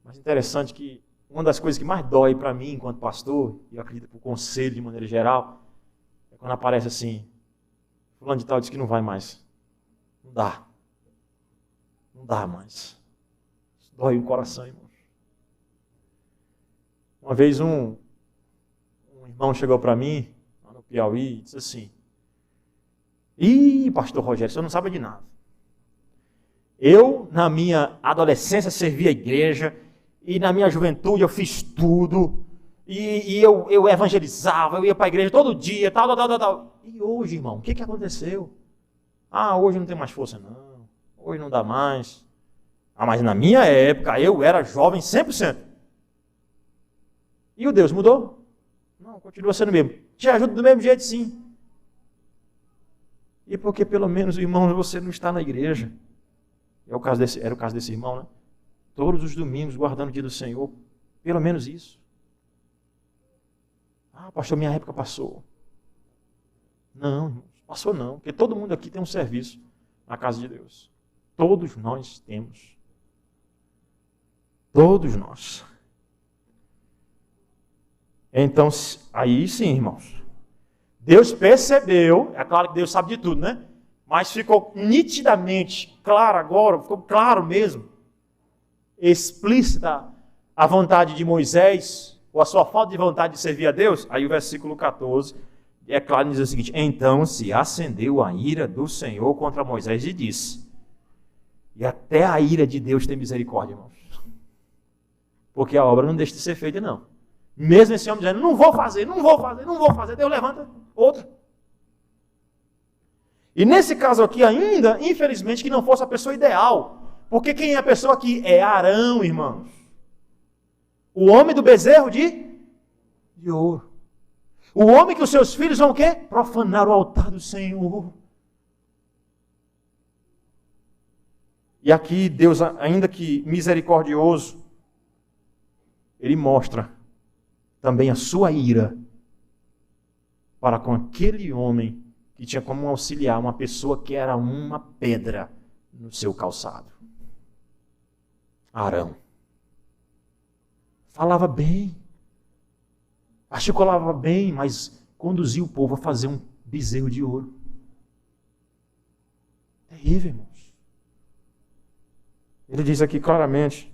Mas interessante que uma das coisas que mais dói para mim, enquanto pastor, e eu acredito para o conselho de maneira geral, é quando aparece assim, fulano de tal diz que não vai mais. Não dá. Não dá mais. Isso dói o coração, irmão. Uma vez um irmão chegou para mim, lá no Piauí, e disse assim: pastor Rogério, você não sabe de nada. Eu, na minha adolescência, servi a igreja, e na minha juventude eu fiz tudo, e eu evangelizava, eu ia para a igreja todo dia, tal. E hoje, irmão, o que aconteceu? Hoje não tem mais força, não. Hoje não dá mais. Mas na minha época, eu era jovem 100%. E o Deus mudou? Não, continua sendo o mesmo. Te ajuda do mesmo jeito, sim. E porque pelo menos, irmão, você não está na igreja. Era o caso desse irmão, né? Todos os domingos guardando o dia do Senhor. Pelo menos isso. Pastor, minha época passou. Não, irmãos, passou não. Porque todo mundo aqui tem um serviço na casa de Deus. Todos nós temos. Todos nós. Então, aí sim, irmãos, Deus percebeu, é claro que Deus sabe de tudo, né? Mas ficou nitidamente claro agora, ficou claro mesmo, explícita a vontade de Moisés, ou a sua falta de vontade de servir a Deus. Aí o versículo 14, é claro, diz o seguinte: então se acendeu a ira do Senhor contra Moisés e disse, e até a ira de Deus tem misericórdia, irmãos, porque a obra não deixa de ser feita, não. Mesmo esse homem dizendo, não vou fazer, Deus levanta outro. E nesse caso aqui ainda, infelizmente, que não fosse a pessoa ideal. Porque quem é a pessoa aqui? É Arão, irmãos. O homem do bezerro de ouro. O homem que os seus filhos vão o quê? Profanar o altar do Senhor. E aqui Deus, ainda que misericordioso, Ele mostra também a sua ira para com aquele homem que tinha como auxiliar uma pessoa que era uma pedra no seu calçado. Arão. Falava bem, articulava bem, mas conduzia o povo a fazer um bezerro de ouro. Terrível, irmãos. Ele diz aqui claramente,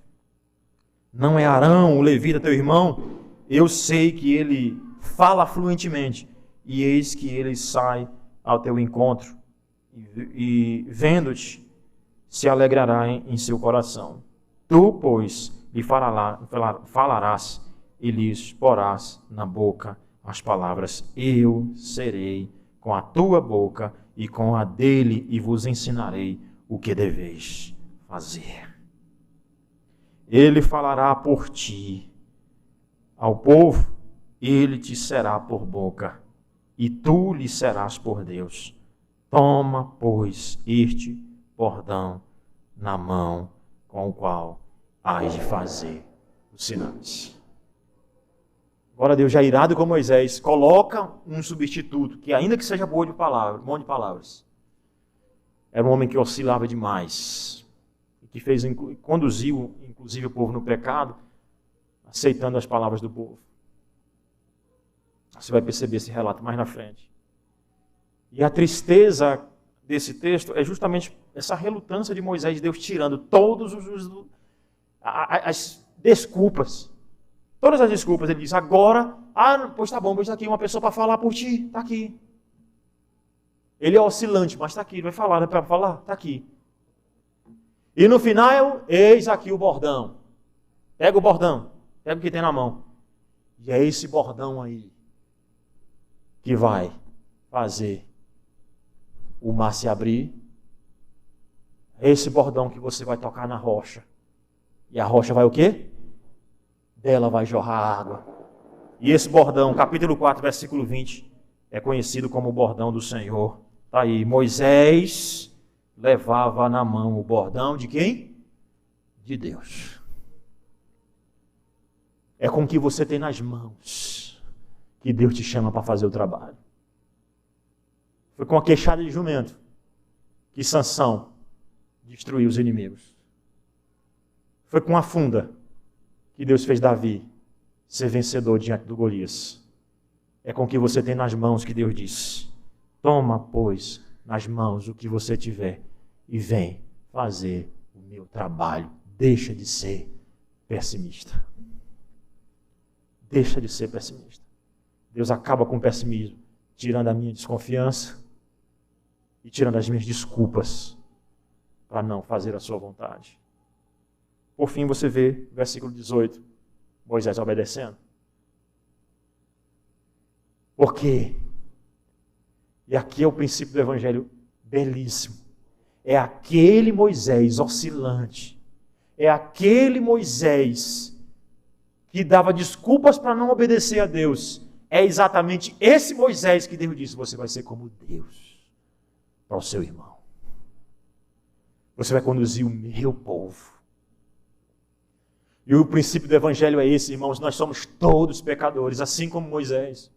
não é Arão, o levita, teu irmão. Eu sei que ele fala fluentemente, e eis que ele sai ao teu encontro, e vendo-te, se alegrará em seu coração. Tu, pois, lhe falarás, e lhes porás na boca as palavras, eu serei com a tua boca e com a dele, e vos ensinarei o que deveis fazer. Ele falará por ti, ao povo, ele te será por boca, e tu lhe serás por Deus. Toma, pois, este bordão na mão, com o qual hás de fazer os sinais. Agora Deus, já irado com Moisés, coloca um substituto, que ainda que seja bom de palavras, era um homem que oscilava demais, que conduziu, inclusive, o povo no pecado, aceitando as palavras do povo. Você vai perceber esse relato mais na frente. E a tristeza desse texto é justamente essa relutância de Moisés, Deus tirando todas as desculpas. Todas as desculpas. Ele diz, agora, pois tá bom, pois está aqui uma pessoa para falar por ti, está aqui. Ele é oscilante, mas está aqui, ele vai falar, não é para falar? Está aqui. E no final, eis aqui o bordão. Pega o bordão. Pega o que tem na mão. E é esse bordão aí que vai fazer o mar se abrir. É esse bordão que você vai tocar na rocha. E a rocha vai o quê? Dela vai jorrar água. E esse bordão, capítulo 4, versículo 20, é conhecido como o bordão do Senhor. Está aí, Moisés levava na mão o bordão de quem? De Deus. É com o que você tem nas mãos que Deus te chama para fazer o trabalho. Foi com a queixada de jumento que Sansão destruiu os inimigos. Foi com a funda que Deus fez Davi ser vencedor diante do Golias. É com o que você tem nas mãos que Deus diz, toma, pois, nas mãos o que você tiver e vem fazer o meu trabalho. Deixa de ser pessimista. Deixa de ser pessimista. Deus acaba com o pessimismo, tirando a minha desconfiança e tirando as minhas desculpas para não fazer a sua vontade. Por fim, você vê, versículo 18, Moisés obedecendo. Por quê? E aqui é o princípio do evangelho belíssimo. É aquele Moisés oscilante. É aquele Moisés que dava desculpas para não obedecer a Deus. É exatamente esse Moisés que Deus disse: você vai ser como Deus para o seu irmão. Você vai conduzir o meu povo. E o princípio do evangelho é esse, irmãos. Nós somos todos pecadores, assim como Moisés.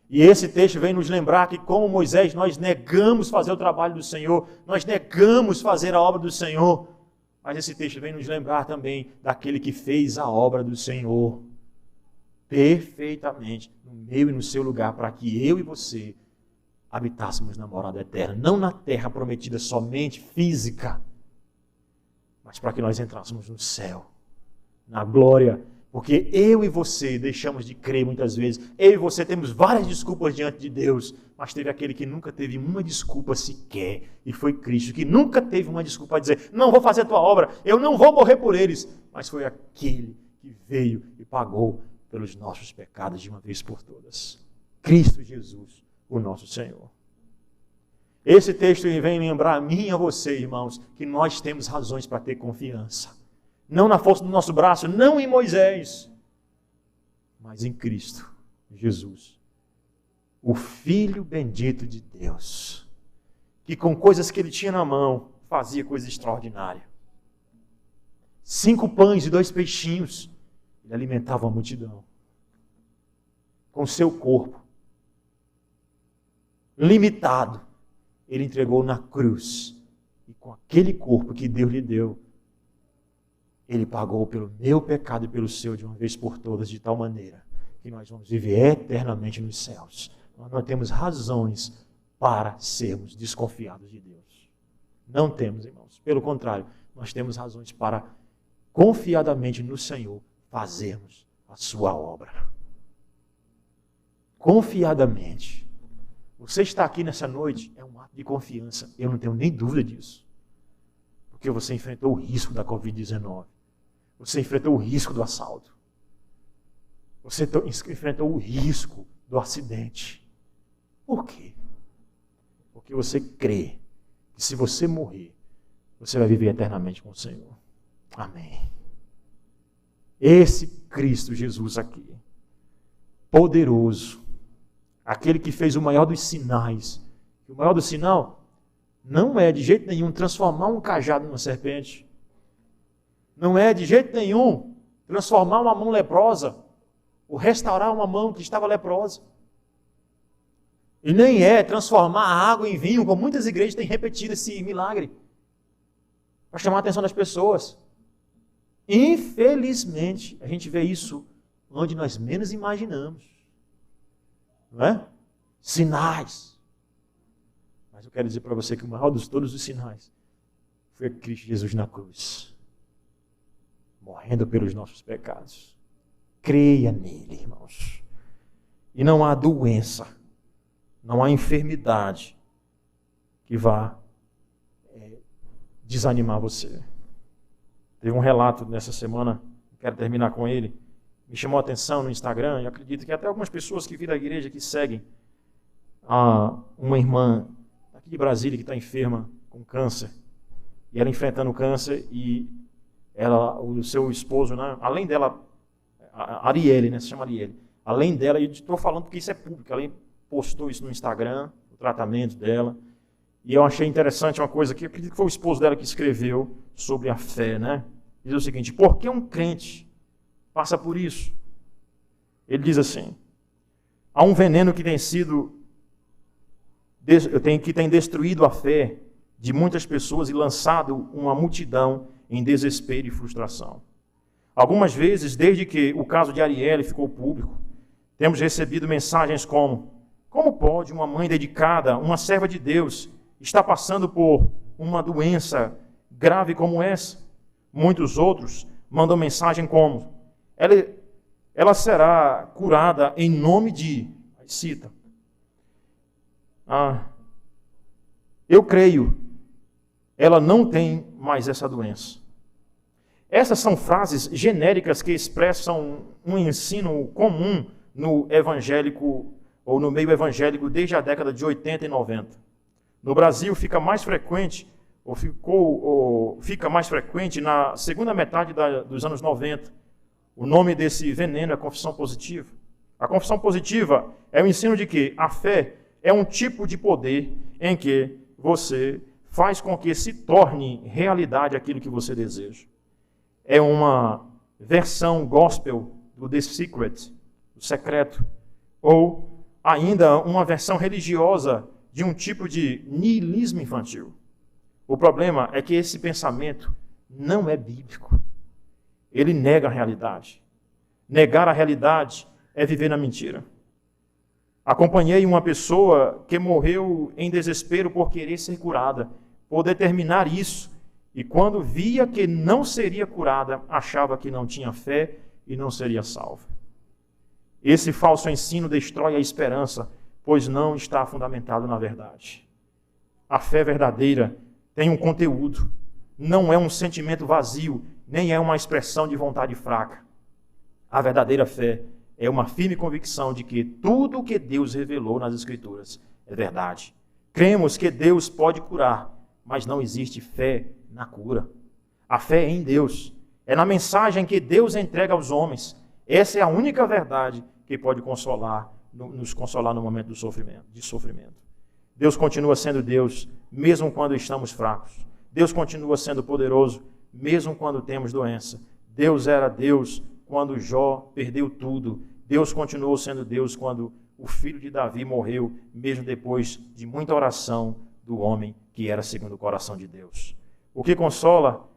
E esse texto vem nos lembrar que, como Moisés, nós negamos fazer o trabalho do Senhor, nós negamos fazer a obra do Senhor. Mas esse texto vem nos lembrar também daquele que fez a obra do Senhor perfeitamente, no meu e no seu lugar, para que eu e você habitássemos na morada eterna, não na terra prometida somente física, mas para que nós entrássemos no céu, na glória. Porque eu e você deixamos de crer muitas vezes. Eu e você temos várias desculpas diante de Deus, mas teve aquele que nunca teve uma desculpa sequer, e foi Cristo, que nunca teve uma desculpa a dizer: não vou fazer a tua obra, eu não vou morrer por eles. Mas foi aquele que veio e pagou pelos nossos pecados de uma vez por todas. Cristo Jesus, o nosso Senhor. Esse texto vem lembrar a mim e a você, irmãos, que nós temos razões para ter confiança. Não na força do nosso braço, não em Moisés, mas em Cristo Jesus, o Filho bendito de Deus, que com coisas que ele tinha na mão, fazia coisa extraordinária. 5 pães e 2 peixinhos, ele alimentava a multidão. Com seu corpo limitado, ele entregou na cruz. E com aquele corpo que Deus lhe deu, ele pagou pelo meu pecado e pelo seu de uma vez por todas, de tal maneira que nós vamos viver eternamente nos céus. Nós não temos razões para sermos desconfiados de Deus. Não temos, irmãos. Pelo contrário, nós temos razões para confiadamente no Senhor fazermos a sua obra. Confiadamente. Você está aqui nessa noite é um ato de confiança. Eu não tenho nem dúvida disso. Porque você enfrentou o risco da Covid-19. Você enfrentou o risco do assalto. Você enfrentou o risco do acidente. Por quê? Porque você crê que se você morrer, você vai viver eternamente com o Senhor. Amém. Esse Cristo Jesus aqui, poderoso, aquele que fez o maior dos sinais. O maior do sinal não é de jeito nenhum transformar um cajado numa serpente. Não é de jeito nenhum transformar uma mão leprosa ou restaurar uma mão que estava leprosa. E nem é transformar a água em vinho, como muitas igrejas têm repetido esse milagre, para chamar a atenção das pessoas. Infelizmente, a gente vê isso onde nós menos imaginamos. Não é? Sinais. Mas eu quero dizer para você que o maior de todos os sinais foi Cristo Jesus na cruz, morrendo pelos nossos pecados. Creia nele, irmãos. E não há doença, não há enfermidade que vá desanimar você. Teve um relato nessa semana, quero terminar com ele, me chamou a atenção no Instagram, e acredito que até algumas pessoas que vêm da igreja que seguem uma irmã aqui de Brasília que está enferma com câncer, e ela enfrentando o câncer, e o seu esposo, né, além dela, a Arielle, né, se chama Arielle, além dela, e estou falando porque isso é público, ela postou isso no Instagram, o tratamento dela, e eu achei interessante uma coisa que eu acredito que foi o esposo dela que escreveu sobre a fé, né? Diz o seguinte: por que um crente passa por isso? Ele diz assim: há um veneno que tem destruído a fé de muitas pessoas e lançado uma multidão em desespero e frustração. Algumas vezes, desde que o caso de Arielle ficou público, temos recebido mensagens como pode uma mãe dedicada, uma serva de Deus, estar passando por uma doença grave como essa. Muitos outros mandam mensagem como: ela será curada em nome de... Cita. Eu creio, ela não tem mais essa doença. Essas são frases genéricas que expressam um ensino comum no evangélico ou no meio evangélico desde a década de 80 e 90. No Brasil fica mais frequente, fica mais frequente na segunda metade dos anos 90. O nome desse veneno é confissão positiva. A confissão positiva é o ensino de que a fé é um tipo de poder em que você faz com que se torne realidade aquilo que você deseja. É uma versão gospel do The Secret, o secreto, ou ainda uma versão religiosa de um tipo de niilismo infantil. O problema é que esse pensamento não é bíblico. Ele nega a realidade. Negar a realidade é viver na mentira. Acompanhei uma pessoa que morreu em desespero por querer ser curada, por determinar isso, e quando via que não seria curada, achava que não tinha fé e não seria salva. Esse falso ensino destrói a esperança, pois não está fundamentado na verdade. A fé verdadeira tem um conteúdo, não é um sentimento vazio, nem é uma expressão de vontade fraca. A verdadeira fé é uma firme convicção de que tudo o que Deus revelou nas Escrituras é verdade. Cremos que Deus pode curar, mas não existe fé na cura. A fé é em Deus. É na mensagem que Deus entrega aos homens. Essa é a única verdade que pode nos consolar no momento de sofrimento. Deus continua sendo Deus, mesmo quando estamos fracos. Deus continua sendo poderoso, mesmo quando temos doença. Deus era Deus quando Jó perdeu tudo. Deus continuou sendo Deus quando o filho de Davi morreu, mesmo depois de muita oração do homem que era segundo o coração de Deus. O que consola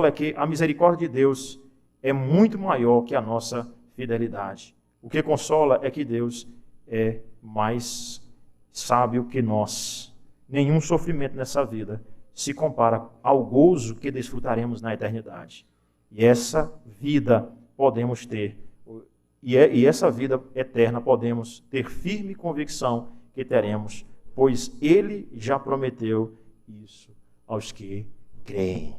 é que a misericórdia de Deus é muito maior que a nossa fidelidade. O que consola é que Deus é mais sábio que nós. Nenhum sofrimento nessa vida se compara ao gozo que desfrutaremos na eternidade. E essa vida podemos ter, e essa vida eterna podemos ter firme convicção que teremos, pois Ele já prometeu isso aos que creem.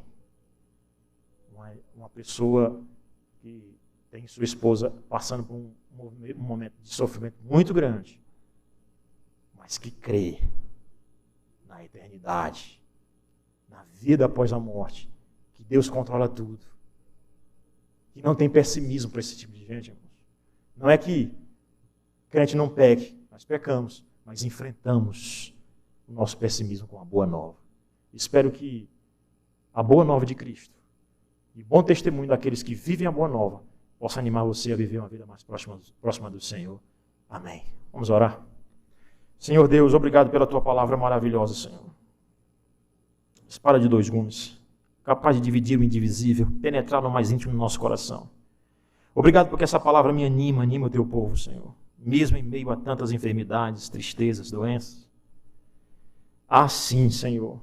Uma pessoa que tem sua esposa passando por um momento de sofrimento muito grande, mas que crê na eternidade, na vida após a morte, que Deus controla tudo, que não tem pessimismo para esse tipo de gente, irmãos. Não é que crente não peque, nós pecamos, mas enfrentamos o nosso pessimismo com a boa nova. Espero que a boa nova de Cristo e bom testemunho daqueles que vivem a boa nova possa animar você a viver uma vida mais próxima do Senhor. Amém. Vamos orar? Senhor Deus, obrigado pela Tua palavra maravilhosa, Senhor. Espada de dois gumes, capaz de dividir o indivisível, penetrar no mais íntimo do nosso coração. Obrigado porque essa palavra me anima o Teu povo, Senhor. Mesmo em meio a tantas enfermidades, tristezas, doenças. Sim, Senhor,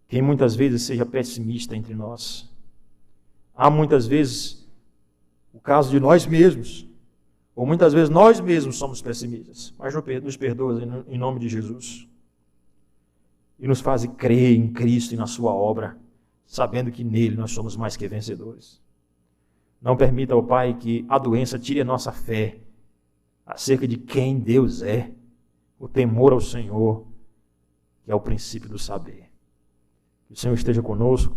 quem muitas vezes seja pessimista entre nós. Há muitas vezes o caso de nós mesmos, ou muitas vezes nós mesmos somos pessimistas, mas nos perdoa em nome de Jesus. E nos faz crer em Cristo e na sua obra, sabendo que nele nós somos mais que vencedores. Não permita, ó Pai, que a doença tire a nossa fé acerca de quem Deus é, o temor ao Senhor, que é o princípio do saber. Que o Senhor esteja conosco,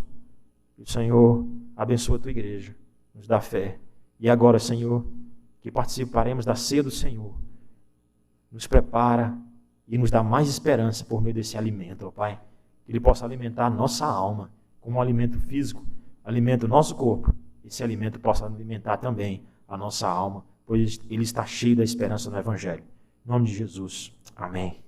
que o Senhor abençoe a Tua igreja, nos dá fé. E agora, Senhor, que participaremos da ceia do Senhor, nos prepara e nos dá mais esperança por meio desse alimento, ó Pai. Que Ele possa alimentar a nossa alma, como um alimento físico, alimenta o nosso corpo. Esse alimento possa alimentar também a nossa alma, pois Ele está cheio da esperança no Evangelho. Em nome de Jesus. Amém.